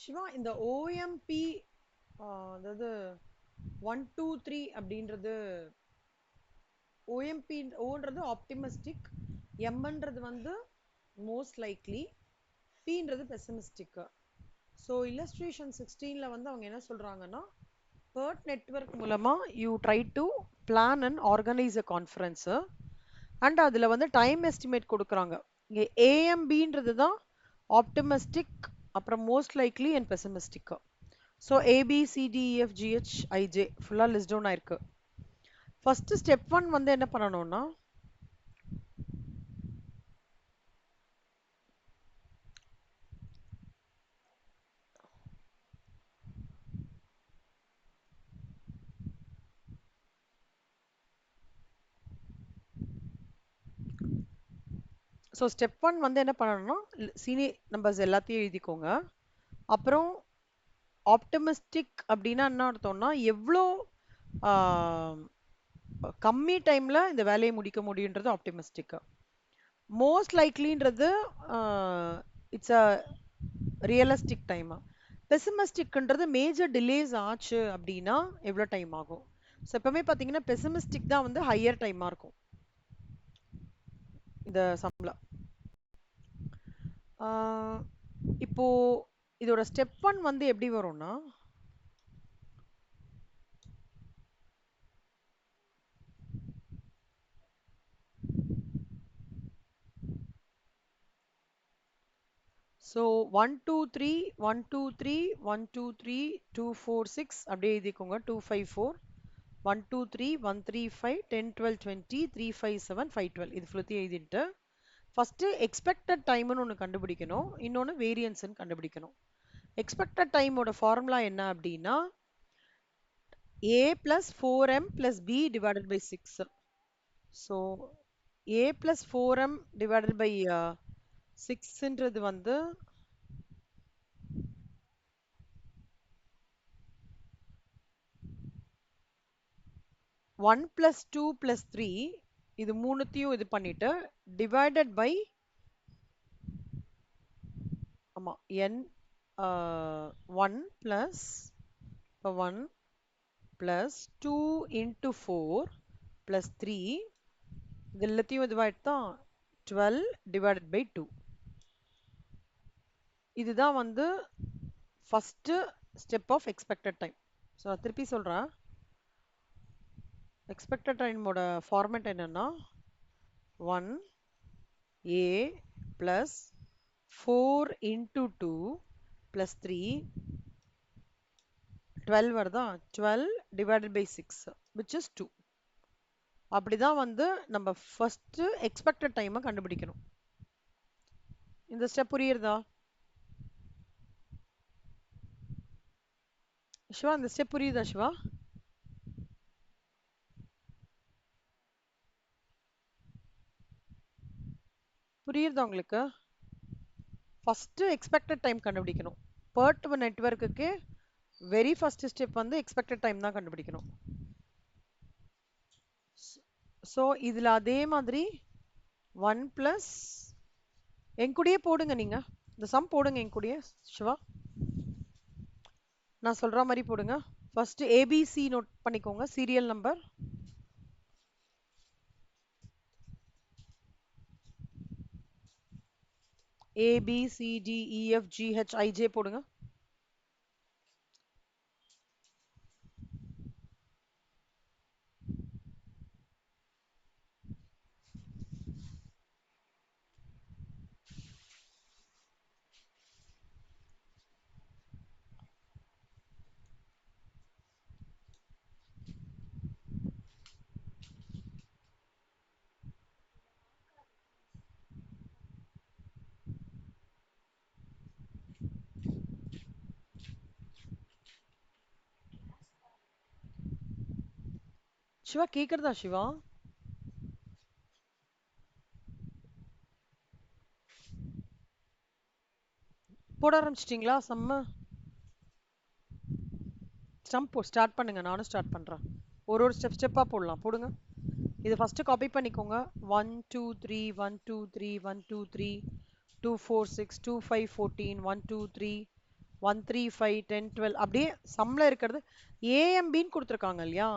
சிவா இந்த ஓஎம்பி அதாவது 1 2 3 அப்படின்றது ஓஎம்பி ஓன்றது ஆப்டிமிஸ்டிக், எம்ன்றது வந்து மோஸ்ட் லைக்லி, பீன்றது பெசிமிஸ்டிக். ஸோ இல்லஸ்ட்ரேஷன் 16ல வந்து அவங்க என்ன சொல்றாங்கன்னா, PERT நெட்வொர்க் மூலமா you try to plan and organise a conference and அதுல வந்து டைம் எஸ்டிமேட் கொடுக்குறாங்க. இங்கே ஏஎம்பின்றது தான் ஆப்டிமிஸ்டிக், அப்புறம் most likely and பெசிமிஸ்டிக். So ABCDEFGHIJ ஃபுல்லாக லிஸ்ட் டவுன் ஆயிருக்கு. ஃபர்ஸ்ட் ஸ்டெப் 1 வந்து என்ன பண்ணணும்னா, ஸோ ஸ்டெப் 1 வந்து என்ன பண்ணணும்னா, சீனியர் நம்பர்ஸ் எல்லாத்தையும் எழுதிக்கோங்க. அப்புறம் ஆப்டிமிஸ்டிக் அப்படின்னா என்ன அர்த்தம்னா, எவ்வளோ கம்மி டைம்ல இந்த வேலையை முடிக்க முடியுன்றது ஆப்டிமிஸ்டிக். மோஸ்ட் லைக்லின்றது இட்ஸ் அ ரியலிஸ்டிக் டைம். பெசிமிஸ்டிக்ன்றது மேஜர் டிலேஸ் ஆச்சு அப்படின்னா எவ்வளோ டைம் ஆகும். ஸோ எப்பவுமே பார்த்தீங்கன்னா பெசிமிஸ்டிக் தான் வந்து ஹையர் டைமாக இருக்கும் இந்த சம்ல. இப்போ இதோட ஸ்டெப் 1 வந்து எப்படி வரும்னா, ஸோ 1 2 3 1 2 3 1 2 3 2 4 6 அப்படியே எழுதிக்கோங்க. 2 5 4 1 2 3 1 3 5 10 12 20 3 5 7 5 12 இது ஃபுல்லத்தையும் எழுதிட்டு ஃபர்ஸ்ட் எக்ஸ்பெக்டட் டைம்னு ஒன்று கண்டுபிடிக்கணும், இன்னொன்று வேரியன்ஸ்னு கண்டுபிடிக்கணும். எக்ஸ்பெக்டட் டைமோட ஃபார்முலா என்ன அப்படின்னா, a plus 4m plus b divided by 6. So a plus 4m divided by 6ன்றது வந்து 1 plus 2 plus 3, இது மூணுத்தையும் இது பண்ணிட்டு டிவைடட் பை ஆமா n 1 plus 1 plus 2 into 4 plus 3, இது எல்லாத்தையும் இதுவாயிட்டு தான் 12 divided by 2. இதுதான் வந்து first step of expected time. So நான் திருப்பி சொல்கிறேன். எக்ஸ்பெக்டட் டைமோட ஃபார்மேட் என்னன்னா 1 a plus 4 into 2 plus 3 12 வருதா, 12 divided by 6 which is 2. அப்படிதான் வந்து நம்ம ஃபர்ஸ்ட் எக்ஸ்பெக்டட் டைமை கண்டுபிடிக்கணும். இந்த ஸ்டெப் புரியுறதா சிவா? இந்த ஸ்டெப் புரியுதா சிவா? புரியுறதா உங்களுக்கு? ஃபர்ஸ்ட் எக்ஸ்பெக்டட் டைம் கண்டுபிடிக்கணும். PERT நெட்வொர்க்குக்கு வெரி ஃபர்ஸ்ட் ஸ்டெப் வந்து எக்ஸ்பெக்டட் டைம் தான் கண்டுபிடிக்கணும். ஸோ இதில் அதே மாதிரி 1 plus என் கூடயே போடுங்க, நீங்க இந்த சம் போடுங்க என் கூடயே சிவா. நான் சொல்ற மாதிரி போடுங்க. ஃபர்ஸ்ட் ஏபிசி நோட் பண்ணிக்கோங்க, சீரியல் நம்பர். ABCDEFGHIJ போடுங்க. சிவா கேக்குறதா சிவா? போட ஆரம்பிச்சிட்டிங்களா சம்ம? ஸ்டார்ட் பண்ணுங்க, நானும் ஸ்டார்ட் பண்றேன். ஒரு ஸ்டெப்பா போடலாம், போடுங்க. இது ஃபர்ஸ்ட் காப்பி பண்ணிக்கோங்க. 1 2 3 1 2 3 1 2 3 2 4 6 2 5 14 1 2 3 1 3 5 10 12 அப்படியே சம்ல இருக்கிறது ஏஎம்பின்னு கொடுத்துருக்காங்க இல்லையா?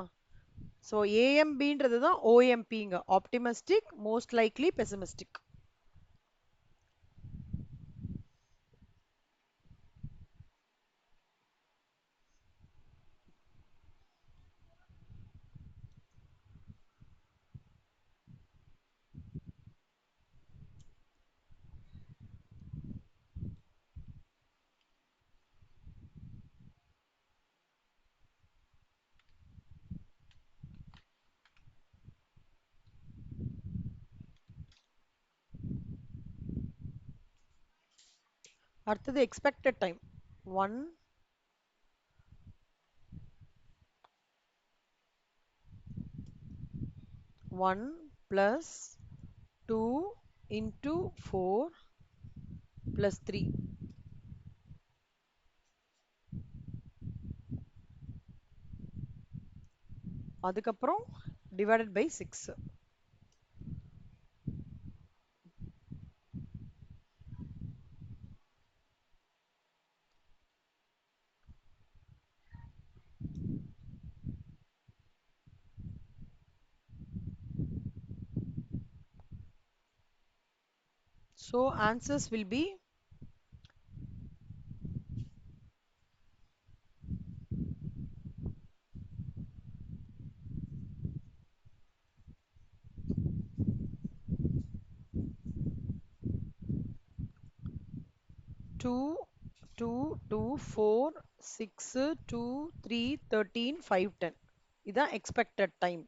ஸோ ஏஎம்பின்றது தான் ஓஎம்பிங்க, ஆப்டிமிஸ்டிக், மோஸ்ட் லைக்லி, பெசிமிஸ்டிக். அடுத்தது expected time 1 1 plus 2 into 4 plus 3. அதுக்கப்புறம் divided by 6. So answers will be 2, 2, 2, 4, 6, 2, 3, 13, 5, 10. இதான் expected time.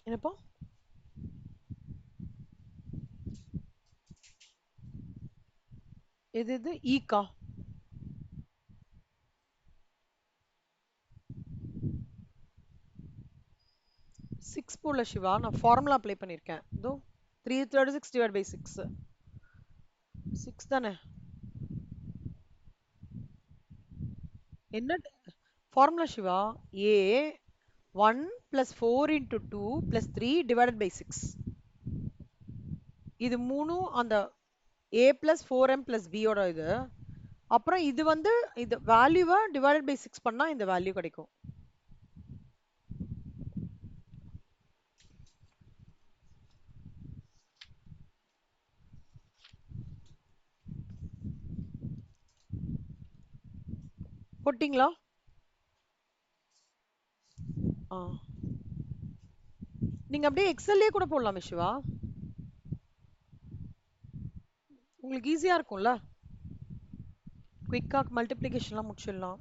என்னப்பா? எது ஈக்கா? 6 போல சிவா, நான் ஃபார்முலா அப்ளை பண்ணியிருக்கேன். இதோ 336 divided by 6. 6 தானே? என்ன formula Siva? A 1 plus 4 into 2 plus 3 divided by 6. இது மூணும் அந்த A plus 4M plus B ஓட இது. அப்புறம் இது வந்து இது வேல்யூவை டிவைடட் பை 6 பண்ணா இந்த வேல்யூ கிடைக்கும். போட்டிங்களா? ஆ, நீங்க அப்படியே எக்ஸல்லே கூட போடலாமே சிவா, உங்களுக்கு ஈஸியா இருக்கும்ல. குயிக்கா மல்டிப்ளிகேஷன்லாம் முடிச்சிடலாம்.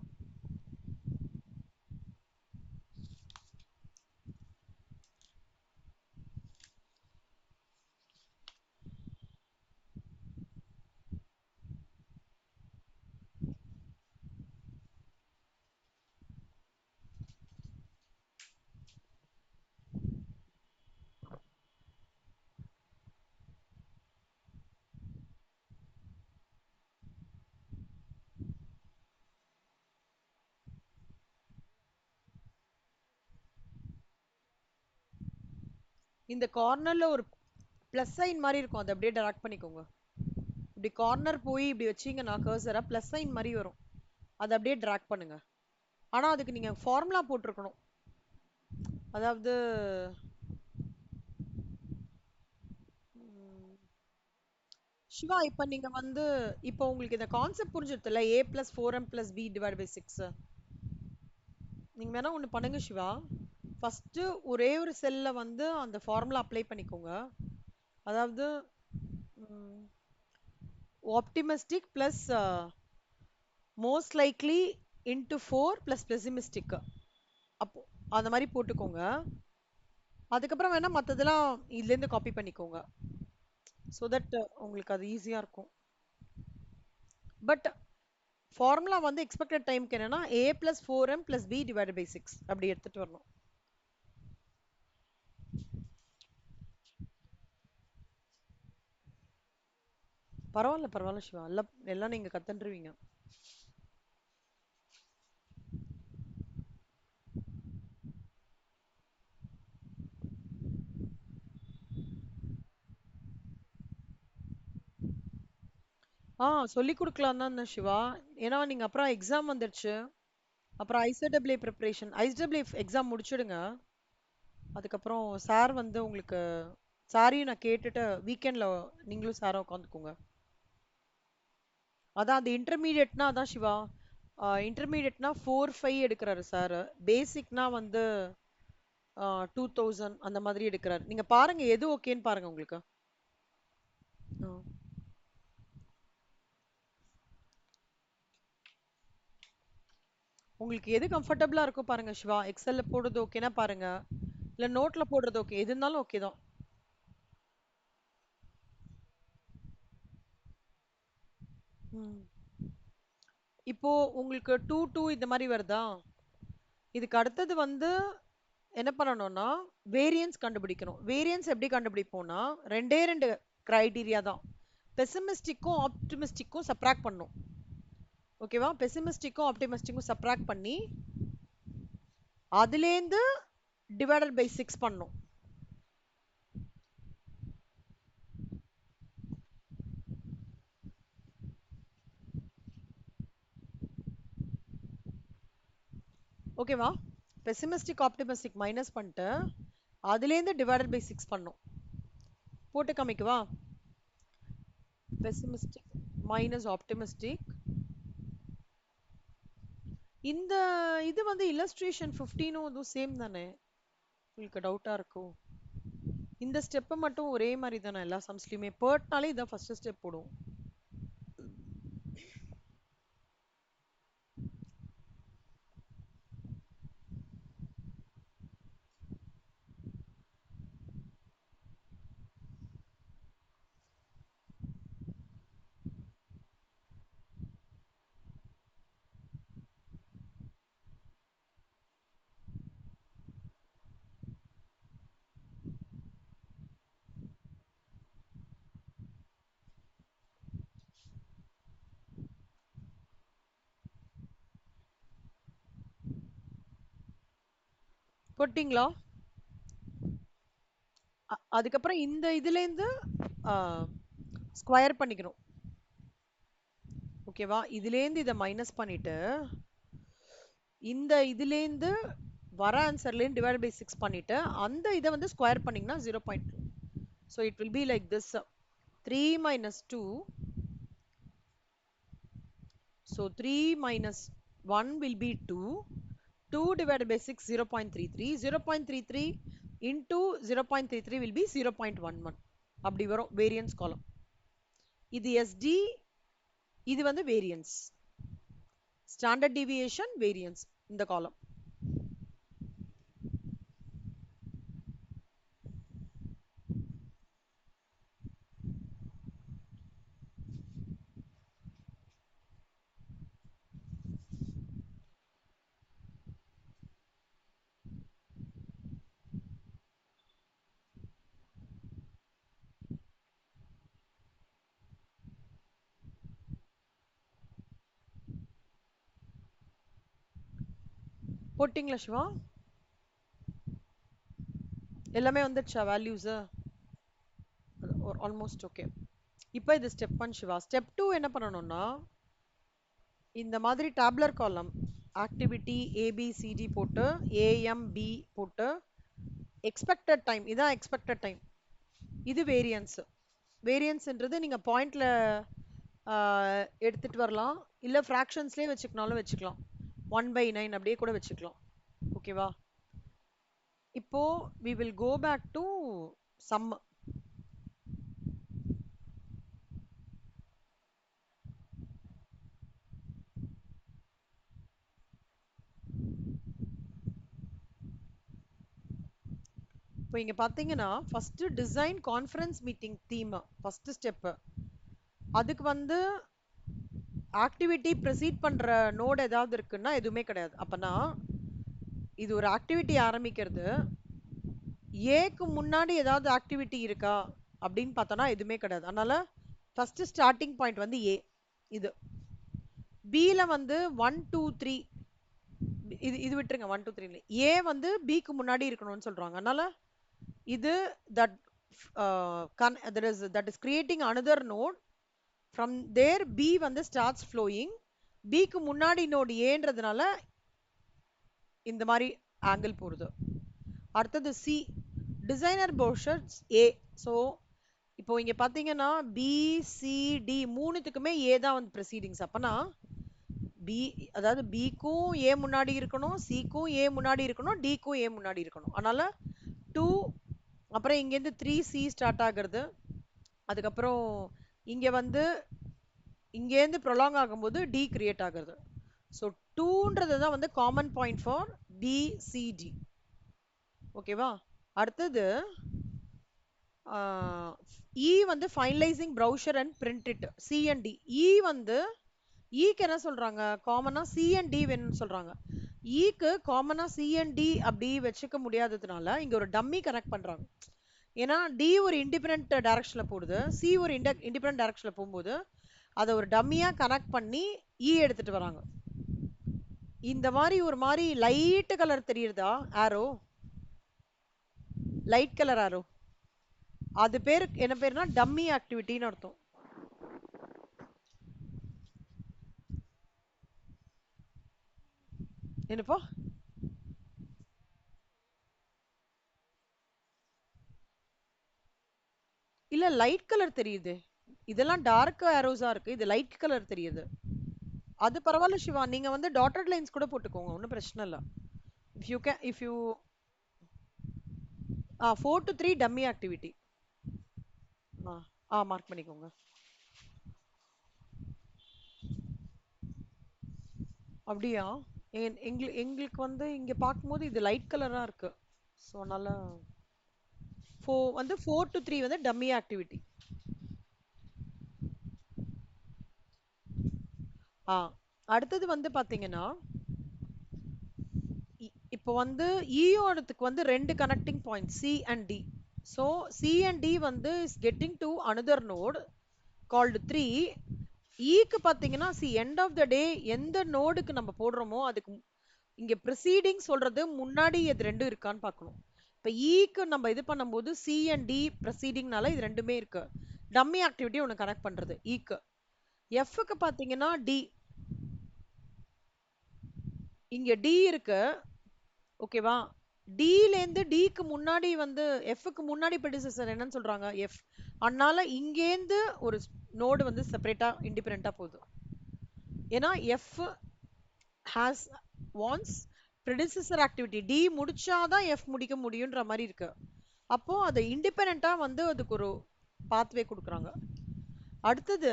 இந்த கார்னர்ல ஒரு பிளஸ் சைன் மாதிரி இருக்கும், அதை அப்படியே டெராக்ட் பண்ணிக்கோங்க. இப்படி கார்னர் போய் இப்படி வச்சீங்கன்னா கர்சரா பிளஸ் சைன் மாதிரி வரும், அதை அப்படியே டிராக் பண்ணுங்க. ஆனா அதுக்கு நீங்க ஃபார்முலா போட்டிருக்கணும். அதாவது சிவா, இப்ப நீங்க வந்து இப்போ உங்களுக்கு இந்த concept புரிஞ்சிருதுல்ல, a plus 4m plus b divided by 6. நீங்க வேணா ஒண்ணு பண்ணுங்க சிவா, ஃபர்ஸ்ட் ஒரே ஒரு செல்ல வந்து அந்த ஃபார்முலா அப்ளை பண்ணிக்கோங்க. அதாவது optimistic plus most likely into 4 plus பெசிமிஸ்டிக், அப்போ அந்த மாதிரி போட்டுக்கோங்க. அதுக்கப்புறம் வேணா மற்றதெல்லாம் இதுலேருந்து காப்பி பண்ணிக்கோங்க, ஸோ தட் உங்களுக்கு அது ஈஸியாக இருக்கும். பட் ஃபார்முலா வந்து எக்ஸ்பெக்டட் டைம்க்கு என்னன்னா a plus 4m plus b divided by 6 அப்படி எடுத்துட்டு வரணும். பரவாயில்ல பரவாயில்ல சிவா, எல்லாம் எல்லாம் நீங்க கத்துருவீங்க. சொல்லி கொடுக்கலாம் தான் சிவா. ஏன்னா நீங்க அப்புறம் எக்ஸாம் வந்துடுச்சு. அப்புறம் ஐசடபிள்யூ ப்ரிப்பரேஷன் ஐசடபிள்யூ எக்ஸாம் முடிச்சிடுங்க. அதுக்கப்புறம் சார் வந்து உங்களுக்கு சாரையும் நான் கேட்டுட்டு வீக்கெண்ட்ல நீங்களும் சாரும் உட்காந்துக்கோங்க. அதான் அந்த இன்டர்மீடியட்னா அதான் சிவா. இன்டர்மீடியட்னா 4-5 எடுக்கிறாரு சார். பேசிக்னா வந்து 2000 அந்த மாதிரி எடுக்கிறாரு. நீங்க பாருங்க எது ஓகேன்னு பாருங்க உங்களுக்கு. ஆ. உங்களுக்கு எது கம்ஃபர்டபுளா இருக்கோ பாருங்க சிவா. எக்ஸல்ல போடுறது ஓகேனா பாருங்க. இல்ல நோட்ல போடுறது ஓகே. எது இருந்தாலும் ஓகே தான். ம். இப்போ உங்களுக்கு 2 2 இந்த மாதிரி வருதா? இதுக்கு அடுத்தது வந்து என்ன பண்ணணும்னா வேரியன்ஸ் கண்டுபிடிக்கணும். வேரியன்ஸ் எப்படி கண்டுபிடிப்போம்னா ரெண்டே ரெண்டு கிரைட்டீரியா தான். பெசிமிஸ்டிக்கும் ஆப்டிமிஸ்டிக்கும் சப்ராக்ட் பண்ணும். ஓகேவா? பெசிமிஸ்டிக்கும் ஆப்டிமிஸ்டிக்கும் சப்ராக்ட் பண்ணி அதுலேருந்து டிவைடட் பை 6 பண்ணும். ஓகேவா? பெசிமிஸ்டிக் ஆப்டிமிஸ்டிக் மைனஸ் பண்ணிட்டு அதுலேருந்து டிவைடட் பை 6 பண்ணும். போட்டு காமிக்கவா? பெசிமிஸ்டிக் மைனஸ் ஆப்டிமிஸ்டிக். இந்த இது வந்து இல்லஸ்ட்ரேஷன் 15 இதுவும் சேம் தானே? உங்களுக்கு டவுட்டா இருக்கும். இந்த ஸ்டெப் மட்டும் ஒரே மாதிரி தானே எல்லா சம்ஸ்லயுமே? பேர்ட்னாலே இதான் ஃபர்ஸ்ட் ஸ்டெப் போடும். போட்டிங்களா? அதுக்கப்புறம் இந்த இதுல இருந்து ஸ்கொயர் பண்ணிக்கணும். ஓகேவா? இதுல இருந்து இதை மைனஸ் பண்ணிட்டு இந்த இதுல இருந்து வர ஆன்சர்ல இருந்து டிவைட் பை 6 பண்ணிட்டு அந்த இதை வந்து ஸ்கொயர் பண்ணீங்கன்னா 0.2. So it will be like this. 3 minus 2. So 3 minus 1 will be 2. 2 divided by 6, 0.33. 0.33 into 0.33 will be 0.11. அப்படி வரும் வேரியன்ஸ் காலம். இது SD, இது வந்து வேரியன்ஸ். ஸ்டாண்டர்ட் டிவியேஷன் வேரியன்ஸ் இந்த காலம். போட்டிங்களா சிவா? எல்லாமே வந்துடுச்சா வேல்யூஸ்? Almost okay. இப்போ இது ஸ்டெப் 1 சிவா. ஸ்டெப் 2 என்ன பண்ணணும்னா இந்த மாதிரி டேப்லர் காலம் ஆக்டிவிட்டி ஏபிசிடி போட்டு ஏஎம்பி போட்டு எக்ஸ்பெக்டட் டைம், இதான் எக்ஸ்பெக்டட் டைம். இது வேரியன்ஸ். வேரியன்ஸ்ன்றது நீங்க பாயிண்ட்ல எடுத்துட்டு வரலாம், இல்ல ஃப்ராக்ஷன்ஸ்லயே வச்சுக்கனாலும் வச்சுக்கலாம். 1/9 அப்படியே கூட வச்சுக்கலாம். ஓகேவா? இப்போ we will go back to sum. இப்போ இங்க பாத்தீங்கன்னா first design conference meeting theme first step. அதுக்கு வந்து ஆக்டிவிட்டி ப்ரொசீட் பண்ற நோட் ஏதாவது இருக்குன்னா எதுவுமே கிடையாது. அப்பனா இது ஒரு ஆக்டிவிட்டி ஆரம்பிக்கிறது, ஏக்கு முன்னாடி ஏதாவது ஆக்டிவிட்டி இருக்கா அப்படின்னு பார்த்தோன்னா எதுவுமே கிடையாது. அதனால ஃபர்ஸ்ட் ஸ்டார்டிங் பாயிண்ட் வந்து ஏ. இது பில வந்து 1 2 3, இது இது விட்டுருங்க. 1 2 3 ஏ வந்து பிக்கு முன்னாடி இருக்கணும்னு சொல்றாங்க. அதனால இது that that is creating another node. From there b வந்து starts flowing. bக்கு முன்னாடி நோடு ஏன்றதுனால இந்த மாதிரி ஆங்கிள் போடுது. அடுத்தது சி, டிசைனர் ப்ரோஷர்ஸ் ஏ. ஸோ இப்போ இங்க பாத்தீங்கன்னா பி சி டி மூணுத்துக்குமே ஏ தான் வந்து ப்ரொசீடிங்ஸ். அப்பனா பி, அதாவது பிக்கும் ஏ முன்னாடி இருக்கணும், சிக்கும் ஏ முன்னாடி இருக்கணும், டிக்கும் ஏ முன்னாடி இருக்கணும். அதனால 2, அப்புறம் இங்கேருந்து 3C ஸ்டார்ட் ஆகுறது. அதுக்கப்புறம் இங்க வந்து இங்கேருந்து ப்ரொலாங் ஆகும்போது டி கிரியேட் ஆகுறது. ஸோ 2ன்றது தான் வந்து காமன் பாயிண்ட் ஃபார் பிசிடி. ஓகேவா? அடுத்தது இ வந்து finalising browser and print it, C and D. E வந்து ஈக்கு என்ன சொல்றாங்க, காமனா சி அண்ட் டி வேணும்னு சொல்றாங்க. ஈக்கு காமனா சி அண்ட் டி அப்படி வச்சுக்க முடியாததுனால இங்க ஒரு டம்மி கனெக்ட் பண்றாங்க. ஏன்னா டி ஒரு இண்டிபெண்டன்ட் டைரக்ஷன்ல போடுது, சி ஒரு இண்டிபெண்டன்ட் டைரக்ஷன்ல போகும்போது அதை ஒரு டம்மியா கனெக்ட் பண்ணி இ எடுத்துட்டு வராங்க. இந்த மாதிரி ஒரு மாதிரி லைட் கலர் தெரியுதா ஆரோ, லைட் கலர் ஆரோ, அது பேரு என்ன பேருனா டம்மி ஆக்டிவிட்டின்னு அர்த்தம். என்னப்பா? இல்ல லைட் கலர் தெரியுது. இதெல்லாம் டார்க் ஆரோஸா இருக்கு, இது லைட் கலர் தெரியுது. அது பரவாயில்ல சிவா, நீங்க வந்து டாட்டட் லைன்ஸ் கூட போட்டுக்கோங்க, ஒன்றும் பிரச்சனை இல்லை. If you can, if you 4 to 3 dummy activity. Mark பண்ணிக்கோங்க. அப்படியா? எங்களுக்கு வந்து இங்க பார்க்கும்போது இது லைட் கலரா இருக்கு. ஸோ அதனால வந்து 4 to 3 வந்து டம்மி ஆக்டிவிட்டி. அடுத்தது வந்து பாத்தீங்கன்னா இப்போ வந்து ஈயோடத்துக்கு வந்து ரெண்டு connecting point C and D. So C and D வந்து is getting to another node called 3. ஈக்கு பாத்தீங்கன்னா C end of the day எந்த நோடுக்கு நம்ம போடுறோமோ அதுக்கு இங்க ப்ரொசீடிங் சொல்றது முன்னாடி இது ரெண்டும் இருக்கான்னு பார்க்கணும். இப்போ ஈக்கு நம்ம இது பண்ணும்போது சி அண்ட் டி ப்ரொசீடிங்னால இது ரெண்டுமே இருக்கு. டம்மி ஆக்டிவிட்டி ஒன்று கனெக்ட் பண்றது ஈக்கு. எஃப்க்கு பாத்தீங்கன்னா டி, இங்க டி இருக்கு. ஓகேவா? டிலேருந்து டிக்கு முன்னாடி வந்து எஃப்க்கு முன்னாடி ப்ரெடிசஸர் என்னன்னு சொல்றாங்க எஃப். அதனால இங்கேருந்து ஒரு நோடு வந்து செப்பரேட்டா இண்டிபெண்டா போகுது. ஏன்னா F has once predecessor activity D முடிச்சாதான் எஃப் முடிக்க முடியுன்ற மாதிரி இருக்கு. அப்போ அதை இண்டிபெண்டா வந்து அதுக்கு ஒரு பாத்வே கொடுக்குறாங்க. அடுத்தது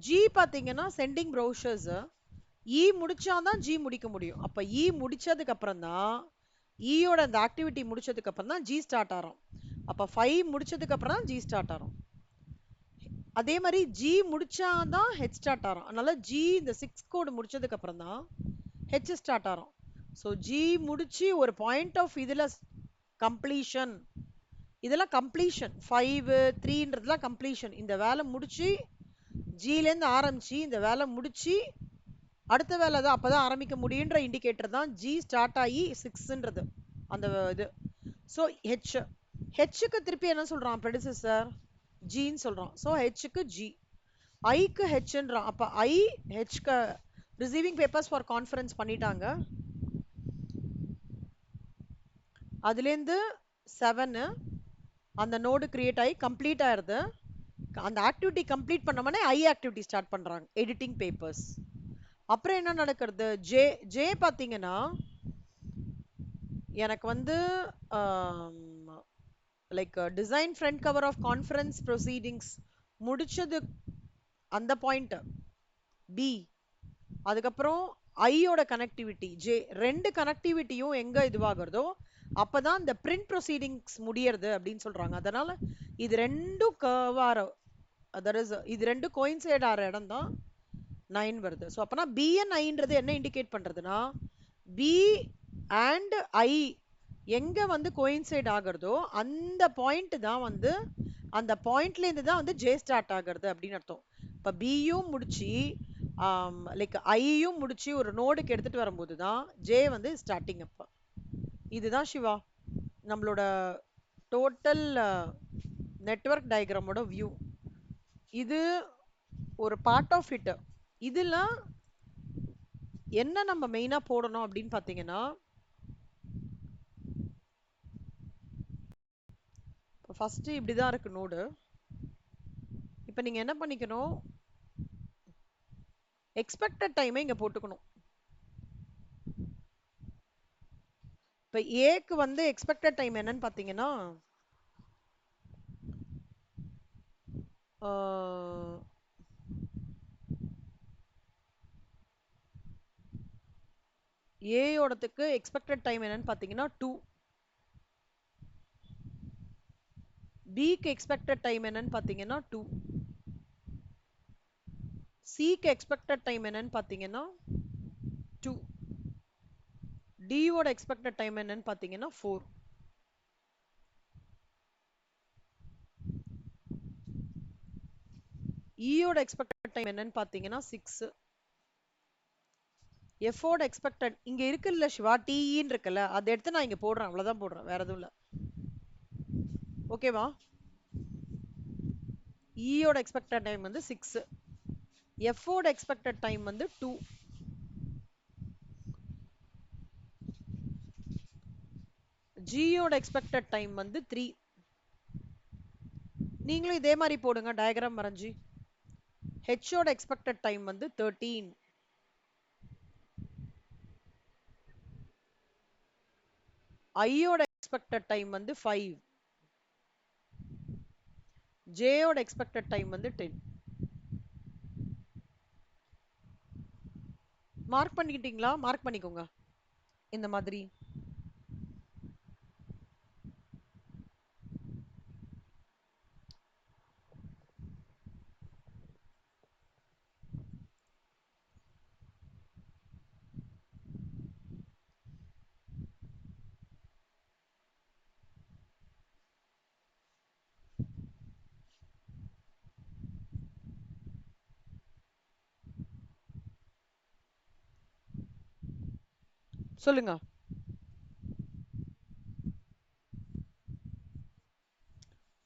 ஜி பாத்தீங்கன்னா சென்டிங் ப்ரௌசர்ஸ். இ முடிச்சாதான் ஜி முடிக்க முடியும். அப்ப இ முடிச்சதுக்கு அப்புறம் தான் ஈயோட அந்த ஆக்டிவிட்டி முடிச்சதுக்கு அப்புறம் தான் ஜி ஸ்டார்ட் ஆகும். அப்ப 5 முடிச்சதுக்கு அப்புறம் தான் ஜி ஸ்டார்ட் ஆகும். அதே மாதிரி ஜி முடிச்சாதான் ஹெச் ஸ்டார்ட் ஆகும். அதனால ஜி இந்த 6 கோடு முடிச்சதுக்கு அப்புறம் தான் ஹெச் ஸ்டார்ட் ஆகும். ஸோ ஜி முடிச்சு ஒரு பாயிண்ட் ஆஃப் இதுல கம்ப்ளீஷன், இதெல்லாம் கம்ப்ளீஷன் 5 3ன்றதுலாம் கம்ப்ளீஷன். இந்த வேலை முடிச்சு ஜிலேருந்து ஆரம்பிச்சு இந்த வேலை முடிச்சு அடுத்த வேலை தான் அப்பதான் ஆரம்பிக்க முடியுன்ற இண்டிகேட்டர் தான் ஜி ஸ்டார்ட் ஆகி 6ன்றது அந்த இது. ஸோ ஹெச்சுக்கு திருப்பி என்ன சொல்றான் ப்ரெடிசஸர், ஜின்னு சொல்றான். ஸோ ஹெச்சுக்கு ஜி, ஐக்கு ஹெச்ன்றான். அப்ப ஐ ஹெச்க்கு ரிசீவிங் பேப்பர்ஸ் ஃபார் கான்ஃபரன்ஸ் பண்ணிட்டாங்க. அதுலேருந்து 7 அந்த நோடு கிரியேட் ஆகி கம்ப்ளீட் ஆயிருது. அந்த ஆக்டிவிட்டி கம்ப்ளீட் பண்ணோம்னே ஐ ஆக்டிவிட்டி ஸ்டார்ட் பண்றாங்க, எடிட்டிங் பேப்பர்ஸ். அப்புறம் என்ன நடக்கிறது, ஜே ஜே பாத்தீங்கன்னா எனக்கு வந்து like design front cover of conference proceedings முடிச்சது அந்த பாயிண்ட் பி. அதுக்கப்புறம் ஐயோட கனெக்டிவிட்டி ஜே, ரெண்டு கனெக்டிவிட்டியும் எங்க இதுவாகிறதோ அப்பதான் இந்த பிரிண்ட் ப்ரொசீடிங்ஸ் முடியறது அப்படின்னு சொல்றாங்க. அதனால இது ரெண்டும் கர்வார, இது ரெண்டும் கோயின்சைட் ஆகிற இடம் தான் 9 வருது. ஸோ அப்பனா B and Iன்றது என்ன இண்டிகேட் பண்றதுன்னா B and I எங்க வந்து கோயின்சைட் ஆகுறதோ அந்த பாயிண்ட் தான் வந்து அந்த பாயிண்ட்ல இருந்து தான் வந்து J ஸ்டார்ட் ஆகுறது அப்படின்னு அர்த்தம். இப்ப பியும் முடிச்சு லைக் ஐயும் முடிச்சு ஒரு நோடுக்கு எடுத்துட்டு வரும்போது தான் J வந்து ஸ்டார்டிங் அப்ப. இதுதான் சிவா நம்மளோட டோட்டல் நெட்வொர்க் டயக்ராமோட வியூ. இது ஒரு பார்ட் ஆஃப் இட். இதுல என்ன நம்ம மெயினா போடணும் அப்படின்னு பாத்தீங்கன்னா ஃபர்ஸ்ட் இப்படிதான் இருக்கு நோடு. இப்ப நீங்க என்ன பண்ணிக்கணும், எக்ஸ்பெக்டட் டைமை இங்க போட்டுக்கணும். இப்ப ஏக்கு வந்து எக்ஸ்பெக்டட் டைம் என்னன்னு பாத்தீங்கன்னா ஏயோடத்துக்கு எக்ஸ்பெக்டட் டைம் என்னன்னு பாத்தீங்கன்னா 2. பிக்கு எக்ஸ்பெக்டட் டைம் என்னன்னு பாத்தீங்கன்னா 2. சிக்கு எக்ஸ்பெக்டட் டைம் என்னன்னு பாத்தீங்கன்னா 2. டியோட எக்ஸ்பெக்டட் டைம் என்னன்னு பாத்தீங்கன்னா 4. ஈயோட எக்ஸ்பெக்டட் டைம் என்னன்னு பாத்தீங்கன்னா 6. எஃபோட எக்ஸ்பெக்டட் இங்க இருக்குல்ல சிவா டிஇன்னு இருக்குல்ல அதை எடுத்து நான் இங்க போடுறேன், அவ்வளவுதான் போடுறேன், வேற எதுவும் இல்ல. ஓகேவா? ஈயோட எக்ஸ்பெக்டட் டைம் வந்து 6. எஃபோட எக்ஸ்பெக்டட் டைம் வந்து 2. ஜியோட எக்ஸ்பெக்டட் டைம் வந்து 3. நீங்களும் இதே மாதிரி போடுங்க டயக்ராம் வரைஞ்சி. ஹெச்சோட எக்ஸ்பெக்டட் டைம் வந்து 13. ஐயோட எக்ஸ்பெக்டட் டைம் வந்து 5. ஜேயோட எக்ஸ்பெக்டட் டைம் வந்து 10. மார்க் பண்ணிக்கிட்டீங்களா? மார்க் பண்ணிக்கோங்க இந்த மாதிரி. சொல்லுங்க.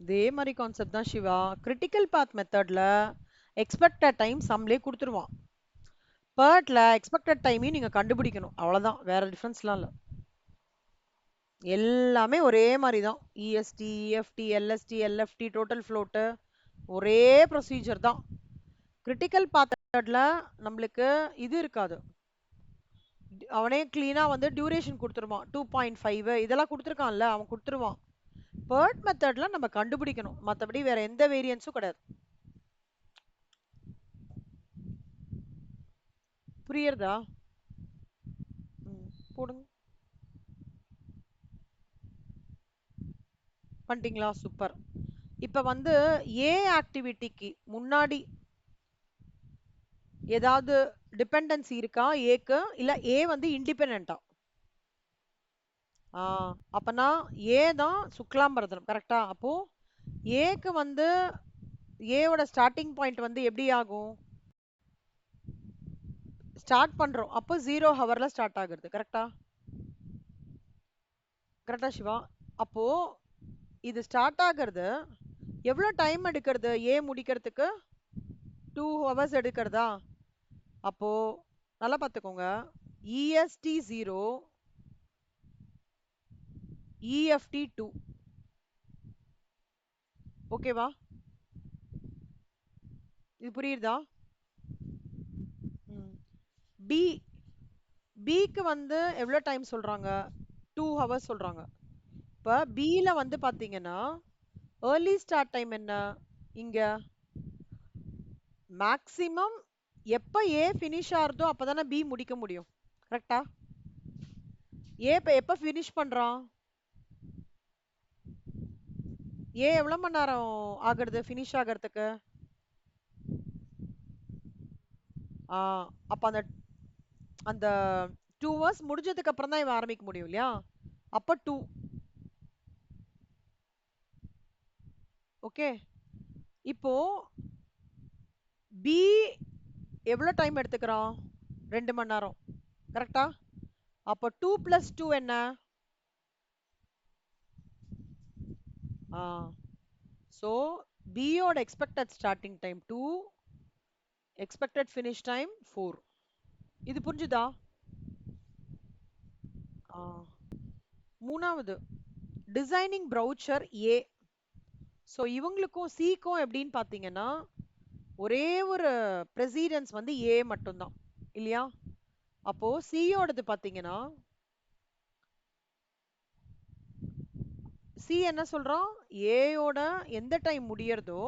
இதே மாதிரி கான்செப்ட் தான் சிவா. கிரிட்டிக்கல் பாத் மெத்தட்ல எக்ஸ்பெக்டட் டைம் சம்லே கொடுத்துருவான். பர்ட்ல எக்ஸ்பெக்டட் டைமையும் நீங்க கண்டுபிடிக்கணும், அவ்வளவுதான், வேற டிஃபரன்ஸ்லாம் இல்ல. எல்லாமே ஒரே மாதிரி தான். EST EFT LSD LFT total float ஒரே ப்ரொசீஜர் தான். கிரிட்டிக்கல் பாத் மெத்தட்ல நம்மளுக்கு இது இருக்காது. அவனே கிளீனா வந்து டியூரேஷன் கொடுத்துருவான், 2.5 இதெல்லாம் கொடுத்துருக்கான்ல, அவன் கொடுத்துருவான். பர்ட் மெத்தட்ல நம்ம கண்டுபிடிக்கணும், மற்றபடி வேற எந்த வேரியன்ஸும் கிடையாது. புரியுறதா? போடுங்க. பண்ணிட்டீங்களா? சூப்பர். இப்ப வந்து ஏ ஆக்டிவிட்டிக்கு முன்னாடி ஏதாவது டிபெண்டன்சி இருக்கா ஏக்கு, இல்ல ஏ வந்து இண்டிபெண்டா? அப்பனா ஏ தான் சுக்லாம்பரதனம், கரெக்டா? அப்போ ஏக்கு வந்து ஏவோட ஸ்டார்டிங் பாயிண்ட் வந்து எப்படி ஆகும்? ஸ்டார்ட் பண்றோம் அப்போ 0 ஹவர்ல ஸ்டார்ட் ஆகுறது, கரெக்டா? கரெக்டா சிவா? அப்போ இது ஸ்டார்ட் ஆகுறது எவ்வளவு டைம் எடுக்கிறது ஏ முடிக்கிறதுக்கு? 2 ஹவர்ஸ் எடுக்கிறதா? அப்போ நல்லா பார்த்துக்கோங்க, இஎஸ்டி 0 இஎஃப்டி 2. ஓகேவா? இது புரியுதா? பி பிக்கு வந்து எவ்வளவு டைம் சொல்றாங்க? 2 ஹவர்ஸ் சொல்றாங்க. இப்ப பில வந்து பாத்தீங்கன்னா ஏர்லி ஸ்டார்ட் டைம் என்ன இங்க? மேக்ஸிமம் எப்ப ஏ ஃபினிஷ் ஆகுதோ அப்பதானே பி முடிக்க முடியும், கரெக்டா? ஏ இப்ப எப்ப ஃபினிஷ் பண்றான்? ஏ எவ்வளவு மணி நேரம் ஆகுறது ஃபினிஷ் ஆகிறதுக்கு? அப்ப அந்த அந்த 2 hours முடிஞ்சதுக்கு அப்புறம் தான் இவன் ஆரம்பிக்க முடியும் இல்லையா? அப்ப 2. ஓகே. இப்போ பி எவ்வளவு டைம் எடுத்துக்கிறான்? 2 மணி நேரம். கரெக்டா? அப்ப 2 + 2 என்ன? So B யோட expected starting time 2, expected finish time 4. இது புரிஞ்சுதா? மூணாவது டிசைனிங் ப்ரௌச்சர் A. ஸோ இவங்களுக்கும் சிக்கும் எப்படின்னு பார்த்தீங்கன்னா ஒரே ஒரு ப்ரெசிடென்ஸ் வந்து A மட்டும்தான் இல்லையா? அப்போ சியோடது பார்த்தீங்கன்னா சி என்ன சொல்றோம்? ஏயோட எந்த டைம் முடியறதோ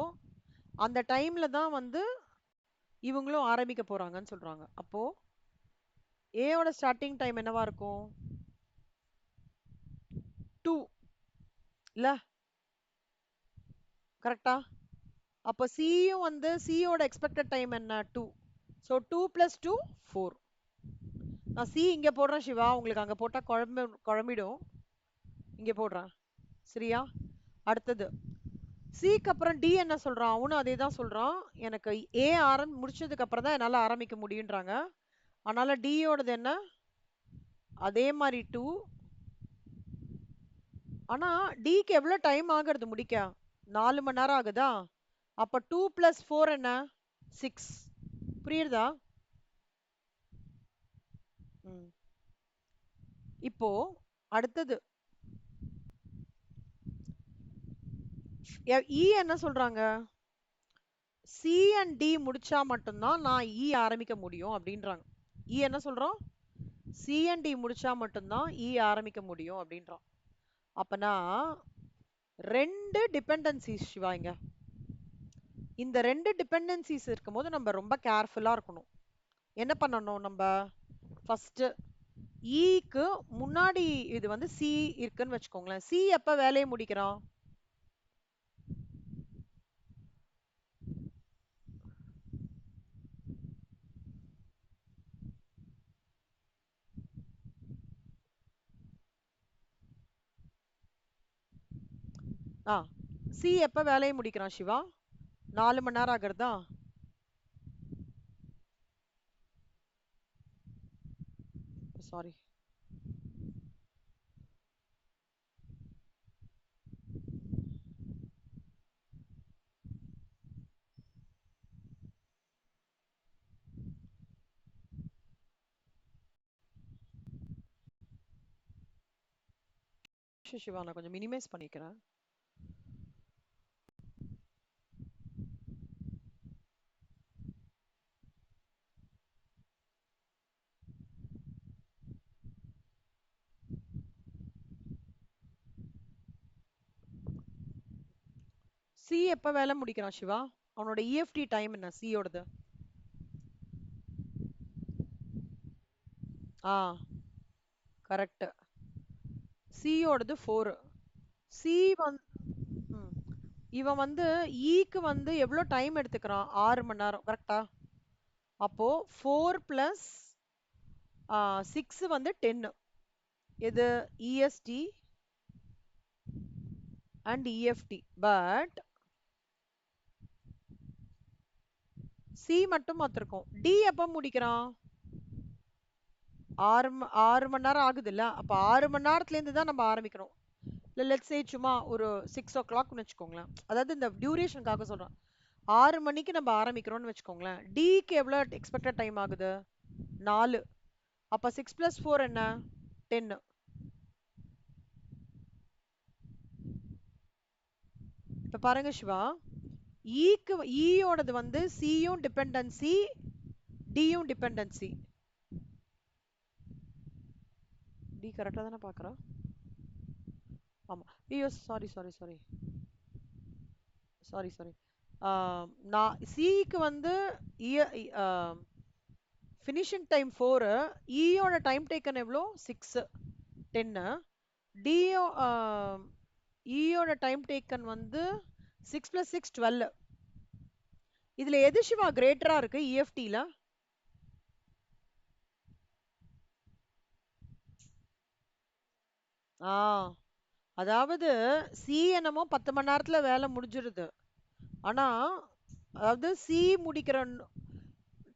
அந்த டைம்ல தான் வந்து இவங்களும் ஆரம்பிக்க போறாங்கன்னு சொல்றாங்க. அப்போ ஏயோட ஸ்டார்டிங் டைம் என்னவா இருக்கும்? 2 இல்ல? கரெக்டா? அப்ப சியும் வந்து சியோட எக்ஸ்பெக்டட் டைம் என்ன? 2. ஸோ 2 + 2 4. நான் சி இங்க போடுறேன் சிவா, உங்களுக்கு அங்க போட்டா குழம்பிடும். இங்க போடுறேன். சரியா? அடுத்தது சிக்கு அப்புறம் டி என்ன சொல்றான்? அவனும் அதே தான் சொல்றான். எனக்கு ஏ முடிச்சதுக்கு அப்புறம் தான் என்னால ஆரம்பிக்க முடியுன்றாங்க. அதனால டியோடது என்ன? அதே மாதிரி 2. ஆனா டிக்கு எவ்வளவு டைம் ஆகுறது முடிக்க? 4 மணி நேரம் ஆகுதா? அப்ப 2 + 4 என்ன? 6. புரியுதா? இப்போ அடுத்தது இ என்ன சொல்றாங்க? சி அண்ட் டி முடிச்சா மட்டும்தான் நான் இ ஆரம்பிக்க முடியும் அப்படின்றாங்க. இ என்ன சொல்றோம்? சி அண்ட் டி முடிச்சா மட்டும்தான் இ ஆரம்பிக்க முடியும் அப்படின்றோம். அப்பனா 2 டிபெண்டன்சிஸ் சிவா இங்க. இந்த 2 டிபெண்டன்சிஸ் இருக்கும்போது நம்ம ரொம்ப கேர்ஃபுல்லா இருக்கணும். என்ன பண்ணணும் நம்ம? ஃபர்ஸ்ட் ஈக்கு முன்னாடி இது வந்து சி இருக்குன்னு வச்சுக்கோங்களேன். சி எப்ப வேலையை முடிக்கிறான்? சி எப்ப வேலையை முடிக்கிறான் சிவா? 4 மணி நேரம் ஆகுறதா? சாரி. சிவா நான் கொஞ்சம் மினிமைஸ் பண்ணிக்கிறேன். சி எப்ப வேலை முடிக்கிறான் சிவா? அவனோட இஎஃப்டி டைம் என்ன சியோடது? கரெக்ட். சியோடது 4. சி வந்து இவன் வந்து ஈக்கு வந்து எவ்வளவு டைம் எடுத்துக்கிறான்? 6 மணி நேரம். கரெக்டா? அப்போ 4 + 6 வந்து 10. இது EST and EFT. But see மட்டும் மாத்திருக்கோம். டி எப்ப முடிக்கிறான்? 6 மணி நேரம் ஆகுது இல்ல? அப்ப 6 மணி நேரத்துல இருந்து தான் நம்ம ஆரம்பிக்கணும். இல்ல லெட்ஸ் சே சும்மா ஒரு 6 o'clock வச்சுக்கோங்களேன். அதாவது இந்த டியூரேஷனுக்காக சொல்றேன். 6 மணிக்கு நம்ம ஆரம்பிக்கிறோம்னு வச்சுக்கோங்களேன். டிக்கு எவ்வளவு எக்ஸ்பெக்டட் டைம் ஆகுது? 4. அப்ப 6 + 4 என்ன? 10. இப்ப பாருங்க சிவா, ஈயோடது வந்து சியும் டிபெண்டன்சி, டியும் டிபெண்டன்சி. டி கரெக்டா தானே பாக்குறோம்? ஆமா. ஐயோ sorry sorry sorry sorry sorry. நான் சிக்கு வந்து ஃபினிஷிங் டைம் 4. ஈயோட டைம் டேக்கன் எவ்வளோ? 6 10. டியோ ஈயோட டைம் டேக்கன் வந்து 6 + 6 12. இதுல எது சிவா கிரேட்டரா இருக்கு இஎஃப்டில? ஆ அதாவது சி என்னமோ 10 மணி நேரத்துல வேலை முடிஞ்சிருது. ஆனா அதாவது சி முடிக்கிற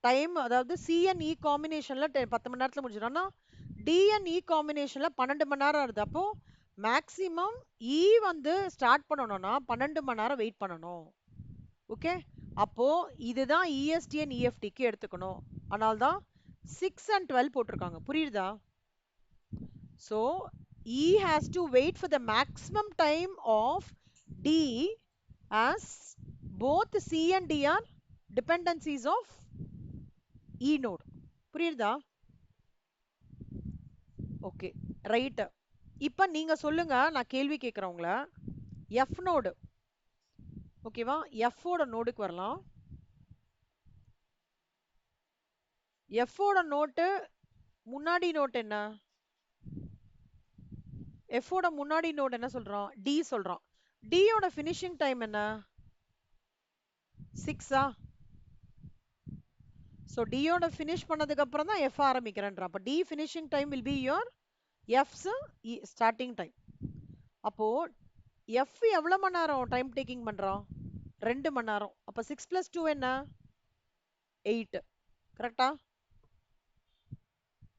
டைம், அதாவது சிஎன்இ காம்பினேஷன்ல 10 மணி நேரத்துல முடிஞ்சிடும். ஆனா டிஎன்இ காம்பினேஷன்ல 12 மணி நேரம் ஆகுது. அப்போ மேக்சிமம் இ வந்து ஸ்டார்ட் பண்ணணும்னா 12 மணி நேரம் வெயிட் பண்ணணும். ஓகே, அப்போ இதுதான் இஎஸ்டி அண்ட் இஎஃப்டிக்கு எடுத்துக்கணும். அதனால தான் 6 and 12 போட்டிருக்காங்க. புரியுதா? So E has to wait for the maximum time of D as both C and D are dependencies of E node. புரியுதா? Okay, right. இப்ப நீங்க சொல்லுங்க, நான் கேள்வி கேட்கிறேன் உங்கள. F நோடு, ஓகேவா? F ஓட நோடுக்கு வரலாம். F ஓட நோட்டு முன்னாடி நோட் என்ன? F ஓட முன்னாடி நோட் என்ன சொல்றான்? D சொல்றான். D ஓட ஃபினிஷிங் டைம் என்ன? 6ஆ? ஸோ D ஓட ஃபினிஷ் பண்ணதுக்கு அப்புறம் தான் F ஆரம்பிக்கிறேன்றான். அப்ப D finishing time will be your F's starting time. அப்போ F எவ்வளவு மணி நேரம் டைம் டேக்கிங் பண்றான்? 2 மணி நேரம். அப்ப 6 + 2 என்ன? 8. கரெக்டா?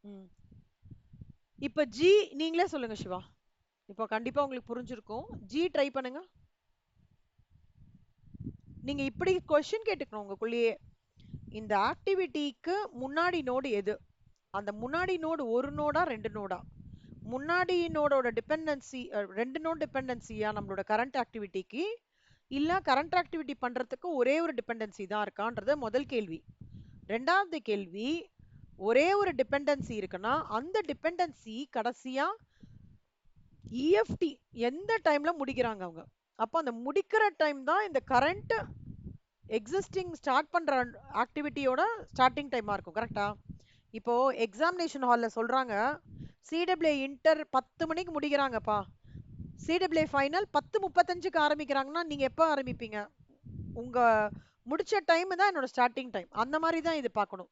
ம். இப்ப G நீங்களே சொல்லுங்க சிவா. இப்போ கண்டிப்பா உங்களுக்கு புரிஞ்சிருக்கும். G ட்ரை பண்ணுங்க. நீங்க இப்படி கொஸ்டின் கேட்டுக்கணும் உங்களுக்குள்ளேயே. இந்த ஆக்டிவிட்டிக்கு முன்னாடி நோடு எது? அந்த முன்னாடி நோடு ஒரு நோடா 2 நோடா? முன்னாடி நோடோட டிபெண்டன்சி 2 நோட் டிபெண்டன்சியா நம்மளோட கரண்ட் ஆக்டிவிட்டிக்கு, இல்ல கரண்ட் ஆக்டிவிட்டி பண்றதுக்கு ஒரே ஒரு டிபெண்டன்சி தான் இருக்கான்றது முதல் கேள்வி. ரெண்டாவது கேள்வி, ஒரே ஒரு டிபெண்டன்சி இருக்குன்னா அந்த டிபெண்டன்சி கடைசியா இஎஃப்டி எந்த டைம்ல முடிக்கிறாங்க அவங்க. அப்போ அந்த முடிக்கிற டைம் தான் இந்த கரண்ட் எக்ஸிஸ்டிங் ஸ்டார்ட் பண்ற ஆக்டிவிட்டியோட ஸ்டார்டிங் டைமா இருக்கும். கரெக்டா? இப்போ எக்ஸாமினேஷன் ஹால்ல சொல்றாங்க சிடபிள்யூ இன்டர் 10 மணிக்கு முடிக்கிறாங்கப்பா, சிடபிள்யூ ஃபைனல் 10:35க்கு ஆரம்பிக்கிறாங்கன்னா நீங்க எப்போ ஆரம்பிப்பீங்க? உங்க முடிச்ச டைம் தான் என்னோட ஸ்டார்டிங் டைம். அந்த மாதிரி தான் இது பார்க்கணும்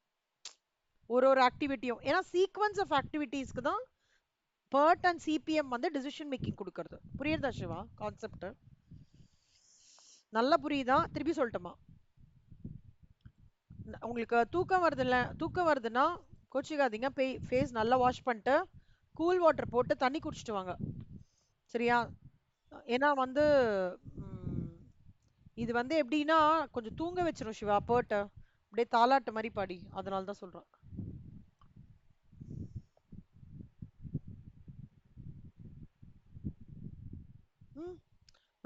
ஒரு ஒரு ஆக்டிவிட்டியும். ஏன்னா சீக்வன்ஸ் ஆஃப் ஆக்டிவிட்டீஸ்க்கு தான் பர்ட் அண்ட் சிபிஎம் வந்து டிசிஷன் மேக்கிங் கொடுக்கறது. புரியுதா சிவா கான்செப்ட்? நல்லா புரியுதா? திருப்பி சொல்லட்டுமா? உங்களுக்கு தூக்கம் வருதுன்னா கோச்சிக்காதீங்க. ஃபேஸ் நல்லா வாஷ் பண்ணிட்டு கூல் வாட்டர் போட்டு தண்ணி குடிச்சிட்டு வாங்க. சரியா? ஏன்னா வந்து ம், இது வந்து எப்படின்னா கொஞ்சம் தூங்க வச்சிரும் சிவா பர்ட்ட. அப்படியே தாலாட்டு மாதிரி பாடி, அதனால தான் சொல்றேன். ம்,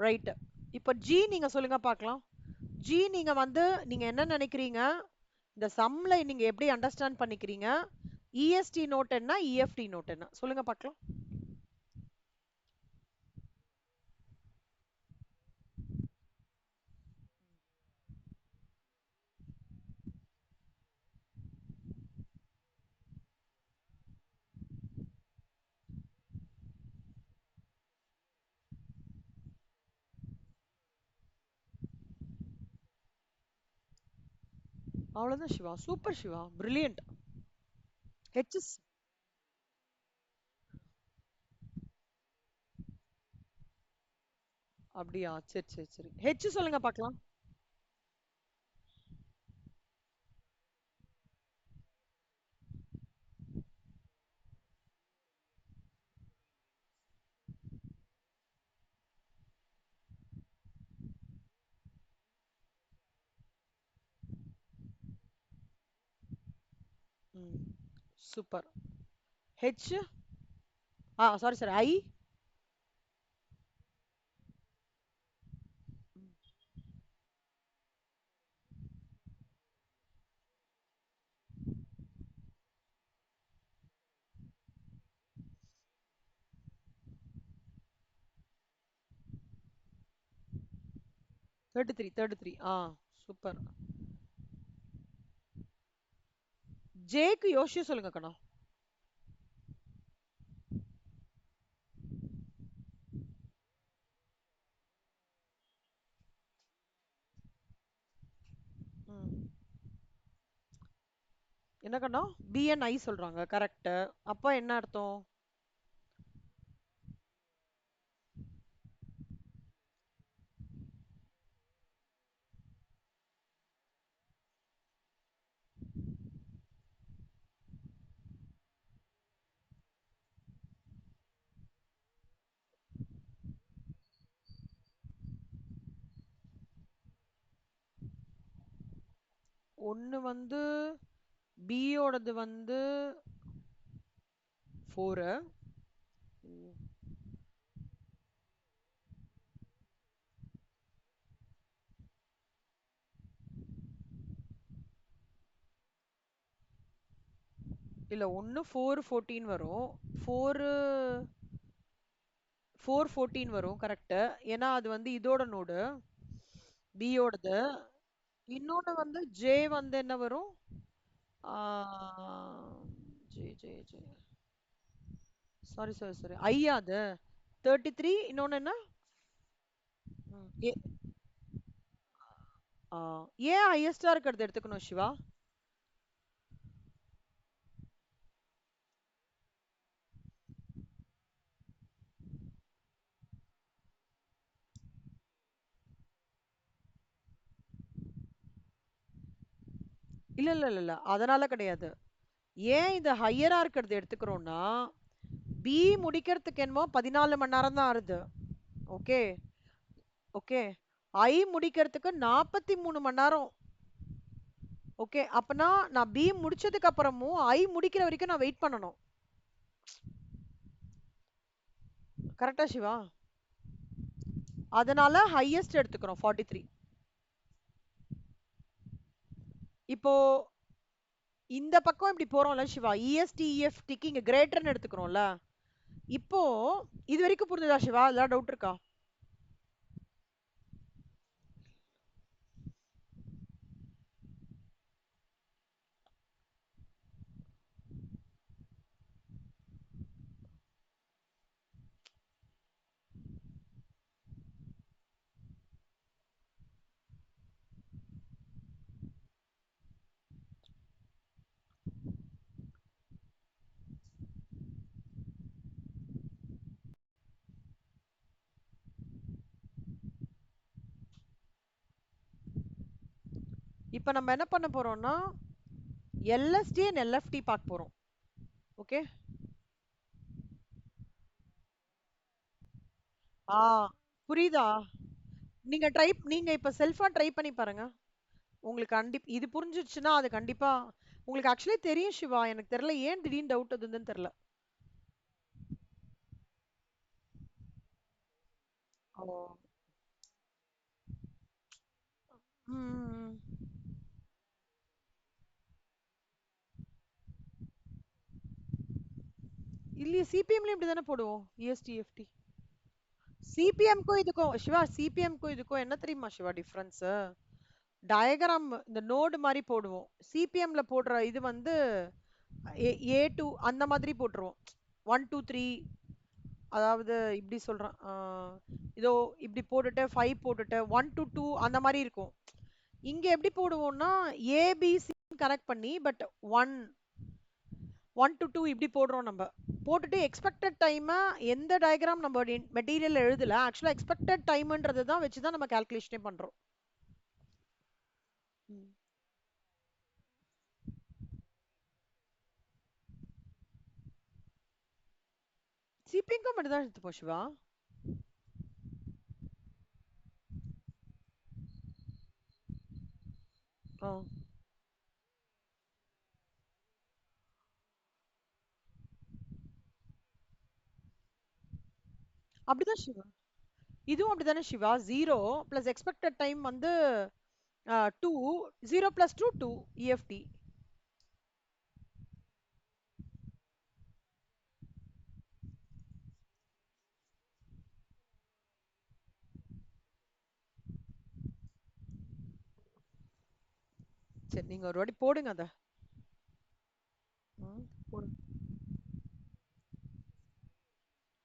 ரைட். இப்போ ஜி நீங்க சொல்லுங்க பார்க்கலாம். ஜி நீங்க வந்து நீங்க என்ன நினைக்கிறீங்க? இந்த சம்ல நீங்க எப்படி அண்டர்ஸ்டாண்ட் பண்ணிக்கிறீங்க? இஎஸ்டி நோட் என்ன, இஎஃப்டி நோட் என்ன? சொல்லுங்க பார்க்கலாம். அவ்வளவுதான் Shiva. Super Shiva, brilliant. HS. அப்படியா? சரி சரி சரி. ஹெச் சொல்லுங்க பார்க்கலாம். ம், super. H, sorry sorry, I. 33 33. Super. ஜேக்கு யோசிச்சு சொல்லுங்க கண்ணா. ம். என்ன கண்ணா? பிஎன்ஐ சொல்றாங்க. கரெக்ட். அப்ப என்ன அர்த்தம்? ஒண்ணு வந்து B ஓடது வந்து 4. இல்ல ஒண்ணு 4 14 வரும். 4 4 14 வரும் கரெக்ட். ஏன்னா அது வந்து இதோட நோடு B ஓடது. இன்னொன்னு வந்து J வந்து என்ன வரும்? ஆ, J. Sorry sorry sorry. I அது 33. இன்னொன்னு என்ன? ம், ஆ, ஏன் ஹையஸ்டா இருக்கிறது எடுத்துக்கணும் சிவா? இல்ல இல்ல இல்ல இல்ல அதனால கிடையாது. ஏன் இது ஹையரா இருக்கிறது எடுத்துக்கிறோம்னா பி முடிக்கிறதுக்கு என்னமோ 14 மணி நேரம் தான் ஆறுது. ஓகே. ஓகே. ஐ முடிக்கிறதுக்கு 43 மணி நேரம். ஓகே. அப்பனா நான் பி முடிச்சதுக்கு அப்புறமும் ஐ முடிக்கிற வரைக்கும் நான் வெயிட் பண்ணணும். கரெக்டா சிவா? அதனால ஹையஸ்ட் எடுத்துக்கிறோம் 43. இப்போ இந்த பக்கம் இப்படி போறோம்ல சிவா, இஎஸ்டிஇஎஃப்டிக்கு இங்க கிரேட்டர்னு எடுத்துக்கிறோம்ல. இப்போ இது வரைக்கும் புரிஞ்சுதா சிவா? ஏதாவது டவுட் இருக்கா? இப்போ நம்ம என்ன பண்ண போறோம்னா எல்எஸ்டி அண்ட் எல்எஃப்டி பார்க்க போறோம். ஓகே. ஆ, புரியுதா? நீங்க இப்ப செல்ஃபா ட்ரை பண்ணி பாருங்க. உங்களுக்கு இது புரிஞ்சிச்சுன்னா அது கண்டிப்பா உங்களுக்கு ஆக்சுவலி தெரியும் சிவா. எனக்கு தெரியல ஏன் திடீர்னு டவுட் வந்ததுன்னு தெரியல. ஓ. ம். இல்லையே சிபிஎம்லயும் இப்படி தானே போடுவோம் இஎஸ்டிஎஃப்டி. சிபிஎம்க்கும் இதுக்கும் சிவா, சிபிஎம்க்கும் இதுக்கும் என்ன தெரியுமா சிவா டிஃபரன்ஸ்? டயக்ராம் இந்த நோடு மாதிரி போடுவோம். சிபிஎம்ல போடுற இது வந்து ஏ டூ அந்த மாதிரி போட்டுருவோம். 1 2 3. அதாவது இப்படி சொல்றேன். இதோ இப்படி போட்டுட்டு 5 போட்டுட்டு 1 to 2 அந்த மாதிரி இருக்கும். இங்க எப்படி போடுவோம்னா ஏபிசி கனெக்ட் பண்ணி பட் ஒன் 1 to 2 இப்படி போடுறோம் நம்ம. போட்டுட்டு எக்ஸ்பெக்டட் டைம் எந்த டயக்ராம் நம்ம மெட்டீரியல் எழுதல, ஆக்சுவலா எக்ஸ்பெக்டட் டைம்ன்றது தான் வச்சு தான் நம்ம கால்குலேஷனே பண்றோம். சிபிஎம்க்கும் மட்டும் தான் எடுத்துப்போம் சிவா. ஆ, அப்படிதான் சிவா. இதுவும் அப்படிதானே சிவா. 0 பிளஸ் எக்ஸ்பெக்டட் டைம் வந்து 2. 0 plus 2 2 இஎஃப்டி. சரி நீங்க ஒரு வாட்டி போடுங்க அத. போடுங்க.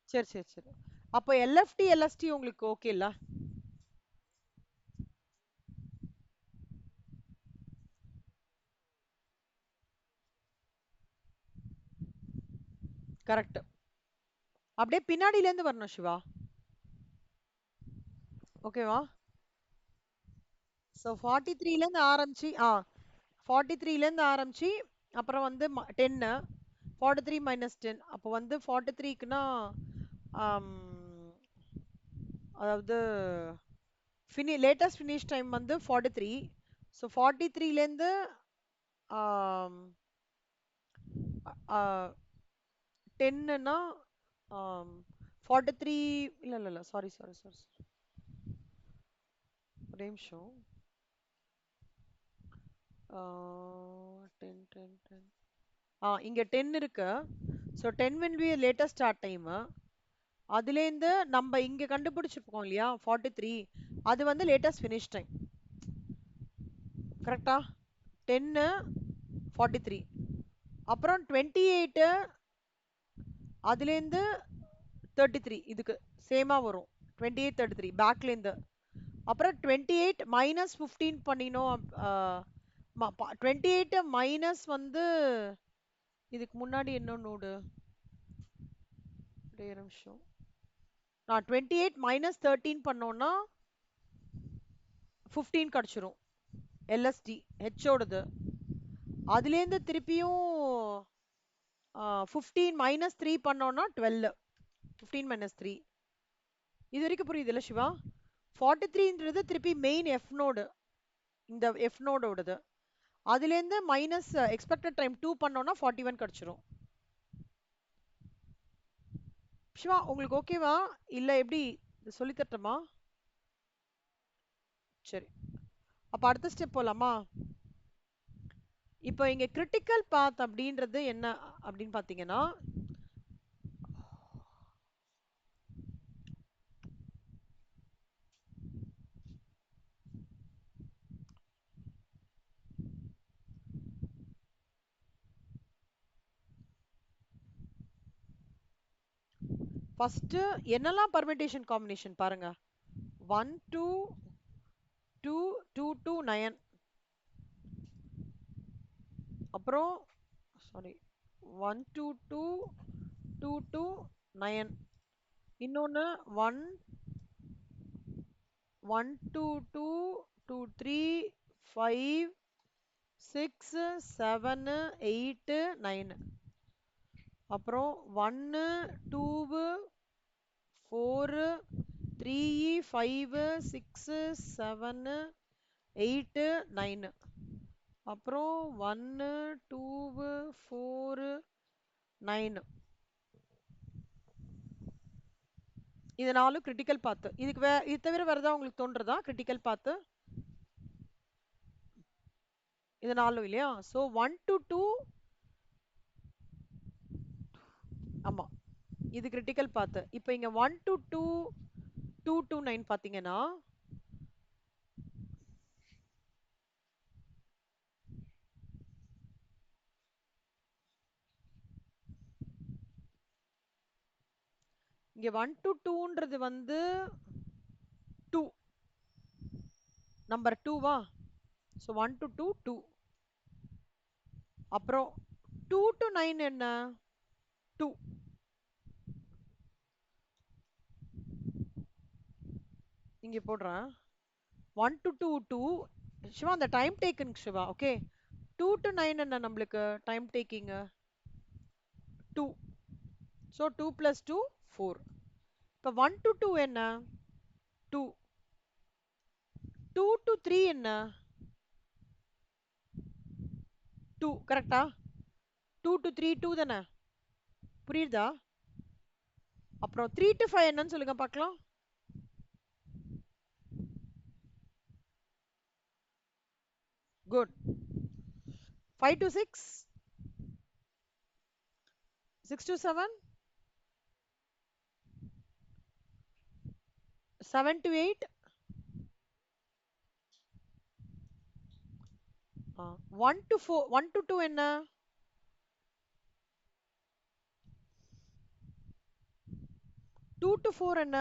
சரி சரி சரி. அப்போ எல்எஃப்டி எல்எஸ்டி உங்களுக்கு ஓகே இல்ல? கரெக்ட். அப்படியே பின்னாடில இருந்து வரணும் சிவா. ஓகேவா? ஸோ 43ல இருந்து ஆரம்பிச்சு 43ல இருந்து ஆரம்பிச்சு அப்புறம் வந்து 10. 43 மைனஸ் 10 அப்போ வந்து 43க்குன்னா அதாவது லேட்டஸ்ட் ஃபினிஷ் டைம் வந்து 43. ஸோ 43லேருந்து 10ன்னா 43 இல்லை இல்லை இல்லை சாரி சாரி சாரி ஒரே நிமிஷம் 10 10 10 இங்க 10 இருக்கு. So 10 will be latest start time. அதுலேருந்து நம்ம இங்க கண்டுபிடிச்சிருக்கோம் இல்லையா 43, அது வந்து லேட்டஸ்ட் ஃபினிஷ் டைம். கரெக்டா? 10 43, அப்புறம் 28 அதுலேருந்து 33 இதுக்கு சேமா வரும். 28 33 பேக்லேருந்து. அப்புறம் 28 மைனஸ் 15 பண்ணினோம். 28 மைனஸ் வந்து இதுக்கு முன்னாடி என்ன நோடு? ஒரே நிமிஷம். 28 மைனஸ் 13 பண்ணோம்னா 15 கிடைச்சிரும். எல்எஸ்டி ஹெச்சோடது. அதுலேருந்து திருப்பியும் 15 மைனஸ் 3 பண்ணோம்னா 12. 15 மைனஸ் 3. இது வரைக்கும் புரியுதுல்ல சிவா? 43ன்றது திருப்பி மெயின் எஃப் நோடு. இந்த எஃப் நோடோடது. அதுலேருந்து மைனஸ் எக்ஸ்பெக்டட் டைம் 2 பண்ணோம்னா 41 கிடைச்சிரும். சிவா உங்களுக்கு ஓகேவா? இல்லை எப்படி சொல்லித்தரட்டுமா? சரி, அப்போ அடுத்த ஸ்டெப் போகலாமா? இப்போ இங்க கிரிட்டிக்கல் பாத் அப்படின்றது என்ன அப்படின்னு பார்த்தீங்கன்னா, ஃபர்ஸ்ட் என்னெல்லாம் பர்மிட்டேஷன் காம்பினேஷன் பாருங்க. 1 2 2 2 2 9, அப்புறம் சாரி 1 2 2 2 2 9, இன்னொன்று 1 1 2 2 2 3 5 6 7 8 9, அப்புறம் 1 2 4 3 5 6 7 8 9, அப்புறம் 1 2 4 9. இது 4 கிரிட்டிக்கல் பாத்து. இது தவிர வேற ஏதாவது உங்களுக்கு தோன்றதா கிரிட்டிக்கல் பாத்து? இது 4 இல்லையா? ஸோ 1 to 2, ஆமா, இது கிரிட்டிக்கல் பாத்து. இப்போ இங்க 1 to 2 2 to 9 பாத்தீங்கன்னா இங்க 1 to 2ன்றது வந்து 2 நம்பர் 2வா? So 1 to 2 2. அப்புறம் 2 to 9 என்ன? 2. இங்க போடுறேன். 1 to 2 2. சிவா அந்த time taken Shiva. Okay, 2 to 9 என்ன நம்மளுக்கு டைம் டேக்கிங்? 2. So 2 plus 2 4. இப்போ 1 to 2 என்ன? 2. 2 to 3 என்ன? 2. கரெக்டா? 2 to 3 2 தானே? புரியுதா? அப்புறம் 3 to 5 என்னன்னு சொல்லுங்க பார்க்கலாம். Good. 5 to 6, 6 to 7, 7 to 8, 1 to 4, 1 to 2 என்ன? 2 to 4 என்ன?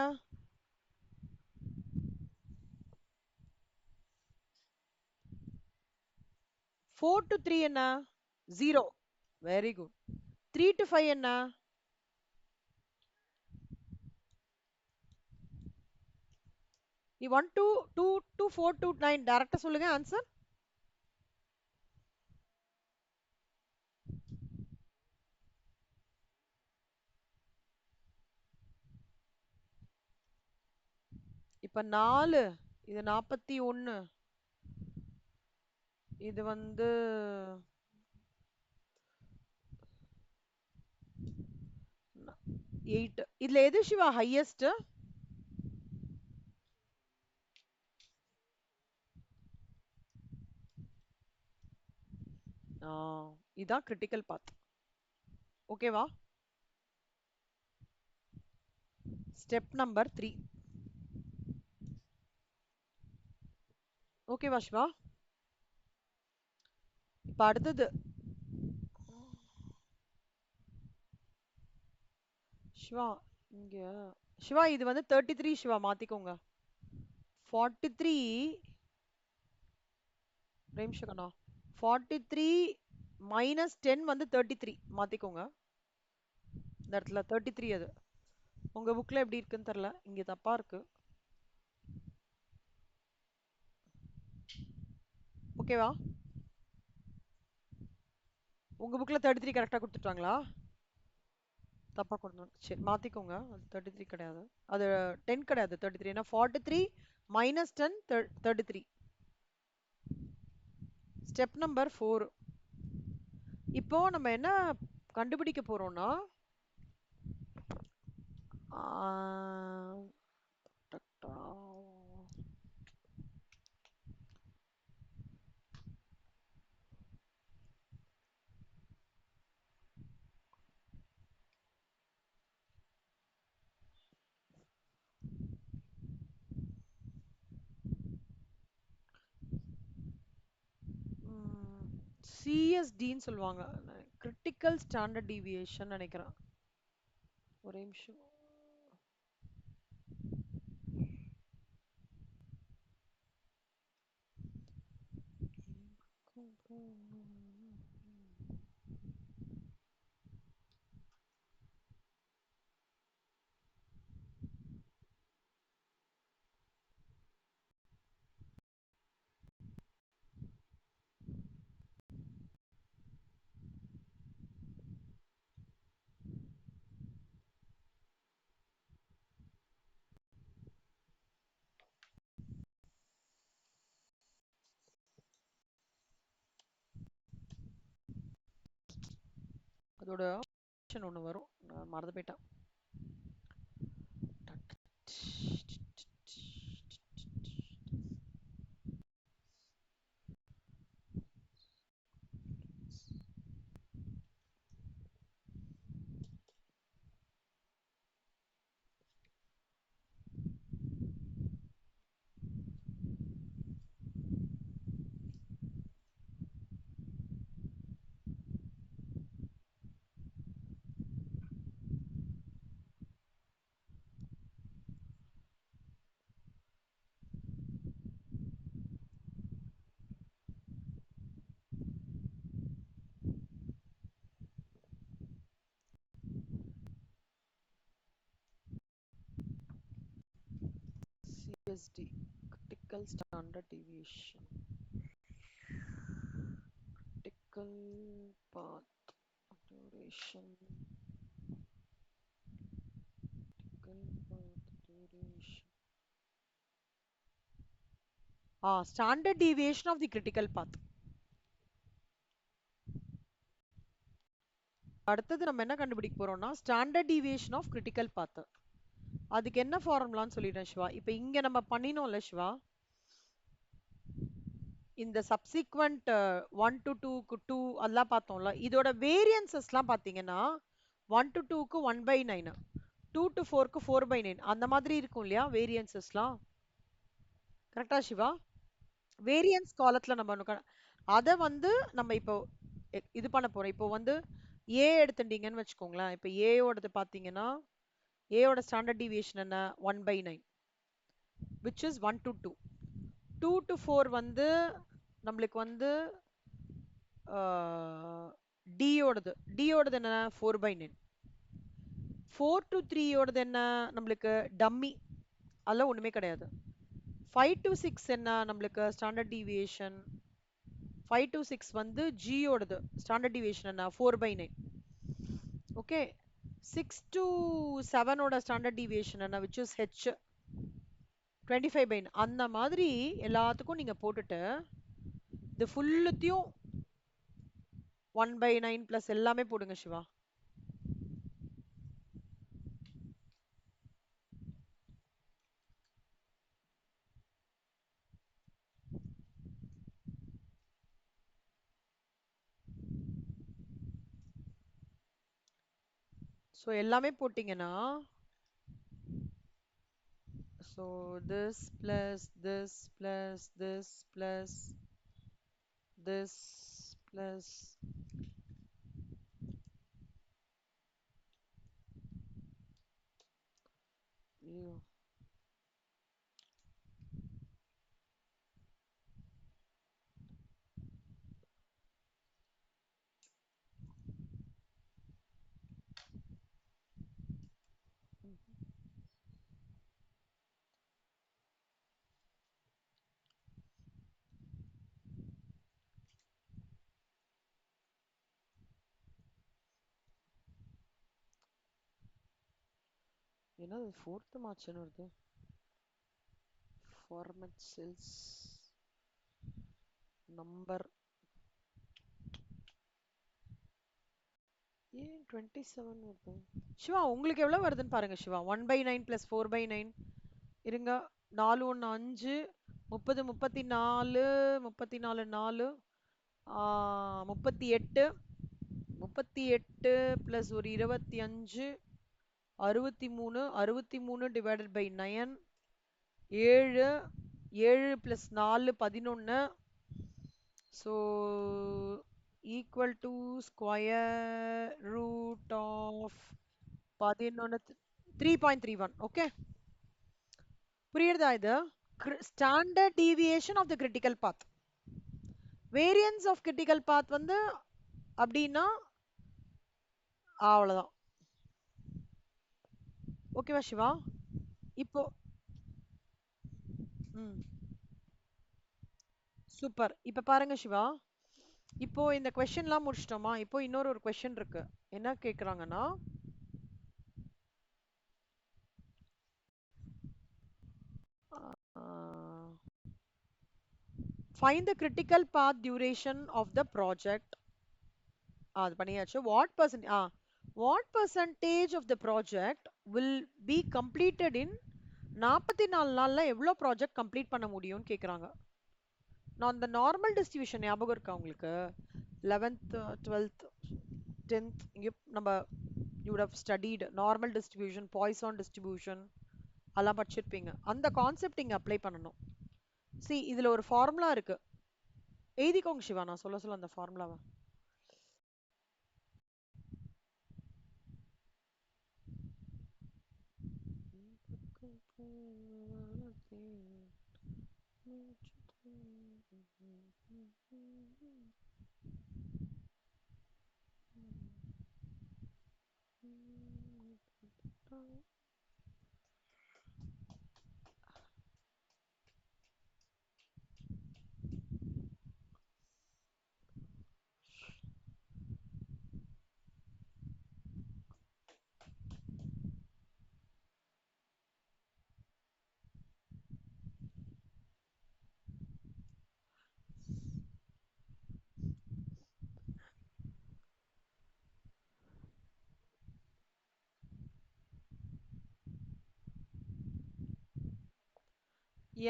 4 to 3 என்ன? 0. Very good. 3 to 5 என்ன? 1 to 2 to 4 to 9 டைரக்டா சொல்லுங்க ஆன்சர். இப்ப 4 இது 41, இது வந்து 8. இதுல எது சிவா ஹையஸ்ட்? இதான் கிரிட்டிக்கல் பாத். ஓகேவா? Step number 3. ஓகேவா சிவா? இப்ப அடுத்தது சிவா இங்க சிவா இது வந்து 33 சிவா மாத்திக்கோங்க. 43 நிமிஷம் 43 மைனஸ் 10 வந்து 33 மாத்திக்கோங்க. இந்த இடத்துல 33 அது. உங்க புக்ல எப்படி இருக்குன்னு தெரியல, இங்க தப்பா இருக்கு. ஓகேவா? உங்க புக்ல 33 கரெக்டா கொடுத்துட்டாங்களா? தப்பா கொடுத்தாங்க. சரி மாத்திக்கோங்க. அது 33 கிடையாது, அது 10 கிடையாது, 33. ஏன்னா 43 மைனஸ் 10 33. Step number 4. இப்போ நம்ம என்ன கண்டுபிடிக்க போறோம்னா சிஎஸ்டின்னு சொல்லுவாங்க, கிரிட்டிக்கல் ஸ்டாண்டர்ட் டீவியேஷன் நினைக்கிறேன். ஒரே நிமிஷம். அதோட ஒன்று வரும், நான் மறந்து போயிட்டேன். CSD, critical standard deviation, critical path duration, critical path duration. Standard deviation of the critical path. அடுத்தது நம்ம என்ன கண்டுபிடிக்க போறோம்னா standard deviation of critical path. அதுக்கு என்ன ஃபார்முலான்னு சொல்லிடுறேன் சிவா. இப்போ இங்க நம்ம பண்ணினோம்ல சிவா, இந்த சப்சிக்வெண்ட் 1 to 2 2 அதெல்லாம் பார்த்தோம்ல, இதோட வேரியன்சஸ்லாம் பார்த்தீங்கன்னா 1 to 2க்கு 1/9, 2 to 4க்கு 4/9 அந்த மாதிரி இருக்கும் இல்லையா வேரியன்சஸ்லாம். கரெக்டா சிவா? வேரியன்ஸ் காலத்துல நம்ம அதை வந்து நம்ம இப்போ இது பண்ண போறோம். இப்போ வந்து ஏ எடுத்துட்டீங்கன்னு வச்சுக்கோங்களேன். இப்போ ஏயோடது பார்த்தீங்கன்னா ஏயோட ஸ்டாண்டர்ட் டீவியேஷன் என்ன 1/9, விச் இஸ் 1 to 2. 2 to 4 வந்து நம்மளுக்கு வந்து டியோடது என்ன 4/9. 4 to 3 ஓடது என்ன நம்மளுக்கு டம்மி, அதெல்லாம் ஒண்ணுமே கிடையாது. 5 to 6 என்ன நம்மளுக்கு ஸ்டாண்டர்ட் டீவியேஷன். 5 to 6 வந்து ஜியோடது ஸ்டாண்டர்ட் டீவியேஷன் என்ன 4/9. ஓகே, 6 to 7 ஓட ஸ்டாண்டர்ட் டீவியேஷன் என்ன which is h 25/9. அந்த மாதிரி எல்லாத்துக்கும் நீங்க போட்டுட்டு இது ஃபுல்லுத்தையும் 1/9 plus எல்லாமே போடுங்க சிவா. ஸோ எல்லாமே போட்டிங்கன்னா so this plus this plus this plus this plus ஐயோ, என்னது ஃபோர்த்து மார்ச்னு வருது. ஃபார்மட் செல்ஸ் நம்பர் ஏன் 27 வருது? சிவா உங்களுக்கு எவ்வளவு வருதுன்னு பாருங்க சிவா. 1/9 plus 4/9 இருங்க. 4 1 5 30 34 34 4 38 38 plus ஒரு 25 63 63 divided by 9 7 7 plus 4 11 so equal to square root of 11 3.31 okay புரியுதா இது standard deviation of the critical path variance of critical path வந்து அப்படின்னா அவ்வளவுதான் ஓகேவா சிவா இப்போ ம் சூப்பர் இப்ப பாருங்க சிவா இப்போ இந்த கொஸ்டின்லாம் முடிச்சிட்டோமா இப்போ இன்னொரு ஒரு கொஸ்டின் இருக்கு என்ன கேக்குறாங்கன்னா find the critical path duration of the project அது பண்ணியாச்சு what percentage of the project will be completed in 44 நாள்ல எவ்வளவு ப்ராஜெக்ட் கம்ப்ளீட் பண்ண முடியும்னு கேக்குறாங்க நான் அந்த நார்மல் டிஸ்ட்ரிபியூஷன் ஞாபகம் இருக்கா உங்களுக்கு 11th 12th 10th இங்க நம்ம you would have studied normal distribution Poisson distribution அதெல்லாம் படிச்சிருப்பீங்க அந்த கான்செப்ட் இங்க அப்ளை பண்ணணும் see இதுல ஒரு ஃபார்முலா இருக்கு எழுதிக்கோங்க சிவா நான் சொல்ல சொல்ல அந்த ஃபார்முலாவை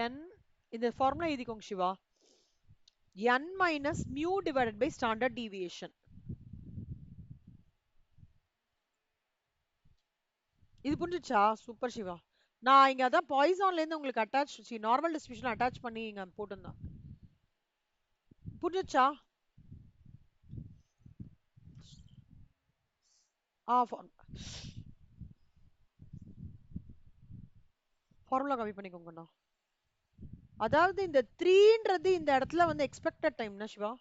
n இந்த ஃபார்முலா எழுதிக்கோங்க Siva n minus mu divided by standard deviation இது புரிஞ்சுச்சா சூப்பர் சிவா நான் இங்க அதான் பாய்சான்ல இருந்து உங்களுக்கு அட்டாச் நார்மல் டிஸ்ட்ரிபியூஷன் அட்டாச் பண்ணி இங்க போட்டிருந்தேன் புரிஞ்சுச்சா ஃபார்முலா காப்பி பண்ணிக்கோங்கண்ணா அதாவது இந்த 3ன்றது இந்த இடத்துல வந்து எக்ஸ்பெக்டட் டைம்னா சிவா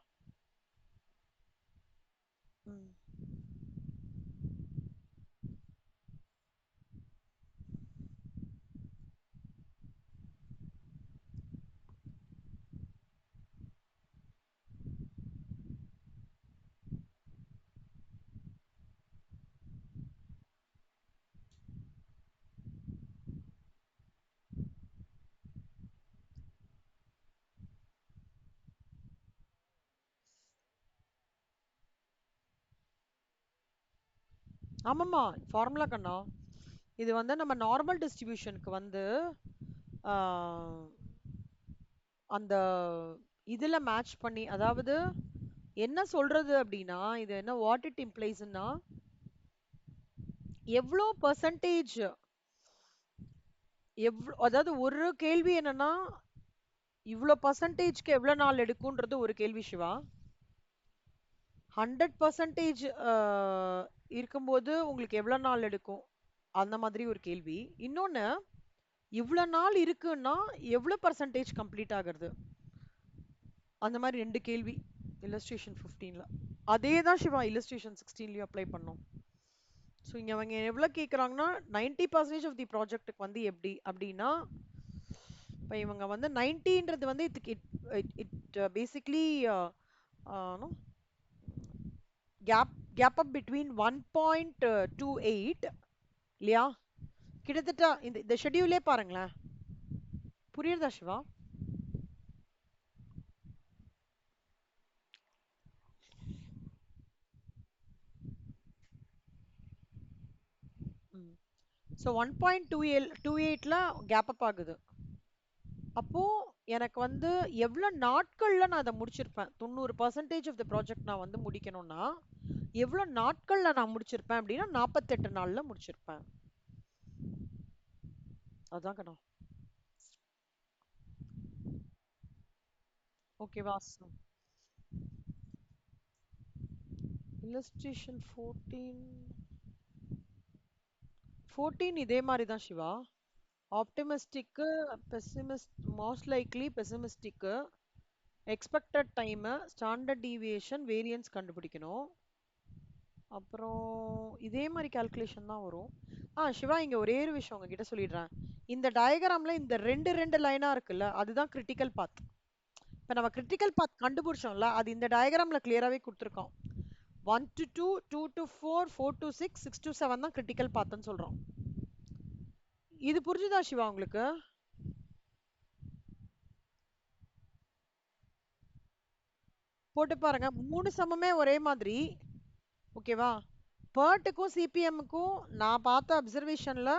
ம். ஆமாம்மா, ஃபார்முலா கண்ணா. இது வந்து நம்ம நார்மல் டிஸ்ட்ரிபியூஷனுக்கு வந்து ஆஹ், அந்த இதுல மேட்ச் பண்ணி, அதாவது என்ன சொல்றது அப்படின்னா, இது என்ன வாட் இட் இம்ப்ளைஸ்னா, எவ்வளோ பர்சன்டேஜ், அதாவது ஒரு கேள்வி என்னன்னா, இவ்வளோ பர்சன்டேஜ்க்கு எவ்வளோ நாள் எடுக்கும்ன்றது ஒரு கேள்வி சிவா. 100% இருக்கும்போது உங்களுக்கு எவ்வளோ நாள் எடுக்கும், அந்த மாதிரி ஒரு கேள்வி. இன்னொன்னு, இவ்வளோ நாள் இருக்குன்னா எவ்வளோ பர்சன்டேஜ் கம்ப்ளீட் ஆகுறது, அந்த மாதிரி ரெண்டு கேள்வி இல்லஸ்ட்ரேஷன் 15ல. அதே தான் சிவா இல்லஸ்ட்ரேஷன் 16லயும் அப்ளை பண்ணோம். ஸோ இங்க அவங்க எவ்வளோ கேட்குறாங்கன்னா, 90% ஆஃப் தி ப்ராஜெக்ட்டுக்கு வந்து எப்படி அப்படின்னா, இப்போ இவங்க வந்து 90ன்றது வந்து it it basically cap up between 1.28 இல்லையா, கிட்டத்தட்ட இந்த ஷெட்யூலே பாருங்களேன். புரியுறதா சிவா? ஸோ 1.28ல கேப் அப் ஆகுது. அப்போ எனக்கு வந்து எவ்வளவு நாட்கள்ல நான் அதை முடிச்சிருப்பேன், 90% ஆஃப் த ப்ராஜெக்ட் நான் வந்து முடிக்கணும்னா எவ்வளவு நாட்கள்ல நான் முடிச்சிருப்பேன் அப்படின்னா 48 நாள்ல முடிச்சிருப்பேன். அதான் கண்ணா. ஓகேவா? இல்லஸ்ட்ரேஷன் 14 இதே மாதிரி தான் Siva. Optimistic, pessimist, most likely pessimistic, expected time, standard deviation, variance கண்டுபிடிக்கணும். அப்புறம் இதே மாதிரி கால்குலேஷன் தான் வரும். சிவா, இங்க ஒரே ஒரு விஷயம் உங்ககிட்ட சொல்லிடுறேன். இந்த டயக்ராம்ல இந்த ரெண்டு ரெண்டு லைனா இருக்குல்ல, அதுதான் கிரிட்டிக்கல் பாத். இப்ப நம்ம கிரிட்டிக்கல் பாத் கண்டுபிடிச்சோம்ல, அது இந்த டயக்ராம்ல கிளியராவே கொடுத்துருக்கோம். 1 to 2, 2 to 4, 4 to 6, 6 to 7 தான் கிரிட்டிக்கல் பாத்னு சொல்றோம். இது புரிஞ்சுதா சிவா உங்களுக்கு? போட்டு பாருங்க, மூணு சமமே ஒரே மாதிரி. ஓகேவா? பேர்ட்டுக்கும் சிபிஎம்முக்கும் நான் பார்த்த அப்சர்வேஷன்ல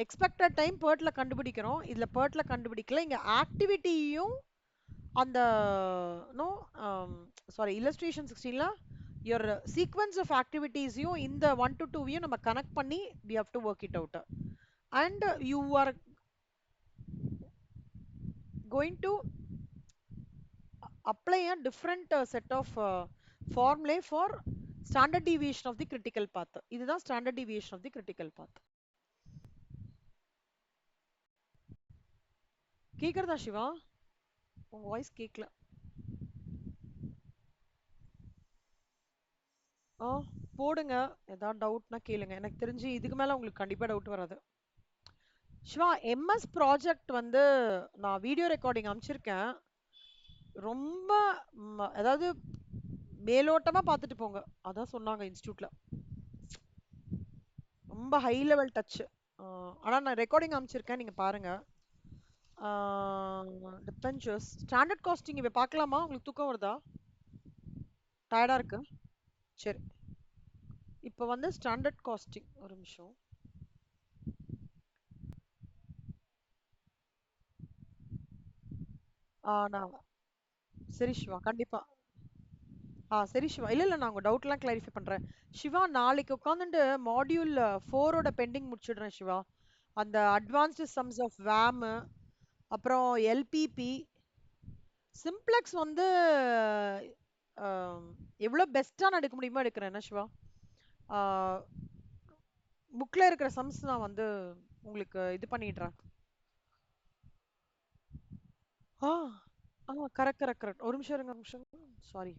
எக்ஸ்பெக்டட் டைம் பேர்ட்ல கண்டுபிடிக்கிறோம், இதுல பேர்ட்ல கண்டுபிடிக்கல. இங்க ஆக்டிவிட்டியும் அந்த நோ சாரி இல்லஸ்ட்ரேஷன் 16ல your sequence of activities யும் இந்த 1 to 2 நம்ம கனெக்ட் பண்ணி we have to work it out, and you are going to apply a different set of formulae for standard deviation of the critical path. இதுதான் standard deviation of the critical path. கேக்குறதா Siva? உங்க voice கேட்கல. ஆ போடுங்க, ஏதாவது டவுட்னா கேளுங்க. எனக்கு தெரிஞ்சு இதுக்கு மேல உங்களுக்கு கண்டிப்பா டவுட் வராது. சிவா, எம்எஸ் ப்ராஜெக்ட் வந்து நான் வீடியோ ரெக்கார்டிங் அனுப்பிச்சிருக்கேன். ரொம்ப அதாவது மேலோட்டமா பார்த்துட்டு போங்க, அதான் சொன்னாங்க இன்ஸ்டியூட்ல. ரொம்ப ஹை லெவல் டச். ஆனா நான் ரெக்கார்டிங் அனுப்பிச்சிருக்கேன், நீங்க பாருங்க. டிபென்ச்சர்ஸ் ஸ்டாண்டர்ட் காஸ்டிங் இப்ப பார்க்கலாமா? உங்களுக்கு தூக்கம் வருதா? டயர்டா இருக்கு? சரி, இப்போ வந்து ஸ்டாண்டர்ட் காஸ்டிங், ஒரு நிமிஷம். நான் சரி சிவா, கண்டிப்பா. சரி சிவா, இல்ல இல்ல, நான் உங்க டவுட்லாம் கிளாரிஃபை பண்றேன். சிவா, நாளைக்கு உட்காந்துட்டு மாடியூல் 4ஓட பெண்டிங் முடிச்சிடுறேன் சிவா. அந்த அட்வான்ஸ்டு சம்ஸ் ஆஃப் வேம், அப்புறம் எல்பிபி, சிம்ப்ளெக்ஸ் வந்து எவ்வளோ பெஸ்ட்டாக நான் எடுக்க முடியுமோ எடுக்கிறேன் என்ன சிவா. புக்கில் இருக்கிற சம்ஸ் நான் வந்து உங்களுக்கு இது பண்ணிடுறேன். ஆ கரெக்ட் கரெக்ட் கரெக்ட். ஒரு நிமிஷம் இருங்க, ஒரு நிமிஷம். சாரி,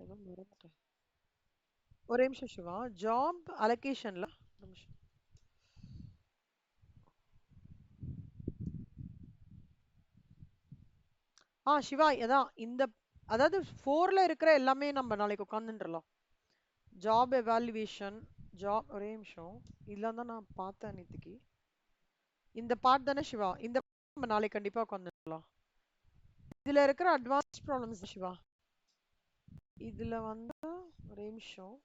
ஏதோ மறந்துட்டேன். ஒரே நிமிஷம் சிவா. ஜாப் அலோகேஷன்ல ஒரு நிமிஷம். சிவா, அதான் இந்த, அதாவது 4ல இருக்கிற எல்லாமே நம்ம நாளைக்கு உட்காந்துன்றலாம். ஜாப் எவாலுவேஷன், ஜாப், ஒரே நிமிஷம். இதெல்லாம் தான் நான் பார்த்தேன் நேத்திக்கு. இந்த பார்ட் தானே சிவா, இந்த நம்ம நாளைக்கு கண்டிப்பா உட்காந்துடலாம். இதுல இருக்கிற அட்வான்ஸ்ட் ப்ராப்ளம்ஸ் சிவா. இதுல வந்து ஒரே நிமிஷம்.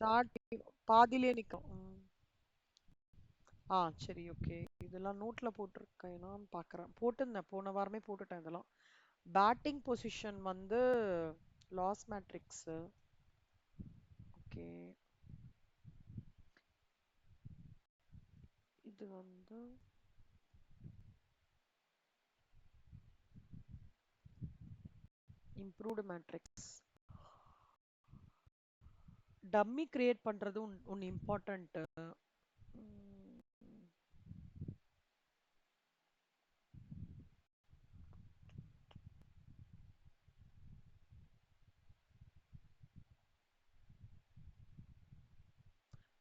ஸ்டார்ட் பாதியிலே நிக்கும். ஆ சரி ஓகே. இதெல்லாம் நோட்ல போட்டிருக்கேனான்னு பார்க்குறேன். போட்டிருந்தேன். போன வாரமே போட்டுட்டேன் இதெல்லாம். பேட்டிங் பொசிஷன் வந்து லாஸ் மேட்ரிக்ஸ். ஓகே. இது வந்து இம்ப்ரூவ்டு மேட்ரிக்ஸ். டம்மி கிரியேட் பண்றது ஒன்னு இம்பார்ட்டன்ட்.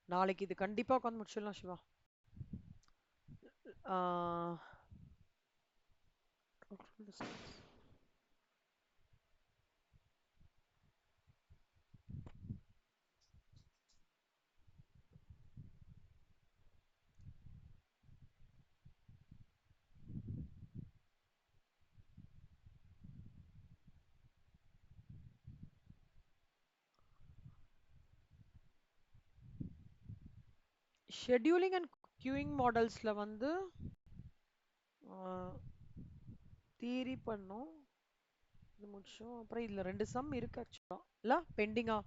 நாளைக்கு இது கண்டிப்பா உட்காந்து முடிச்சிடலாம் சிவா. ஷெட்யூலிங் அண்ட் கியூயிங் மாடல்ஸ்ல வந்து தியரி பண்ணோம். இது முடிச்சோம். அப்புறம் இதுல 2 சம் இருக்கு ஆக்சுவலா. இல்ல பெண்டிங்கா?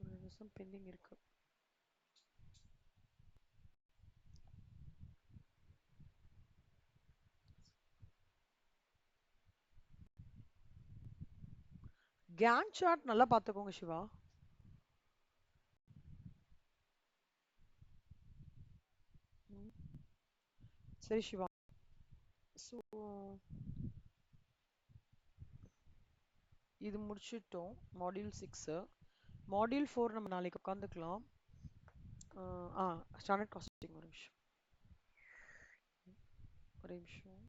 2 சம் பெண்டிங் இருக்கு. கேன் சார்ட் நல்லா பாத்துக்கோங்க சிவா. ம். சரி சிவா. ஸோ இது முடிச்சிட்டோம். மாடியூல் 6. மாடியூல் 4 நம்ம நாளைக்கு உட்காந்துக்கலாம். ஸ்டாண்டர்ட் காஸ்டிங் ஒரு நிமிஷம். ஒரே நிமிஷம்.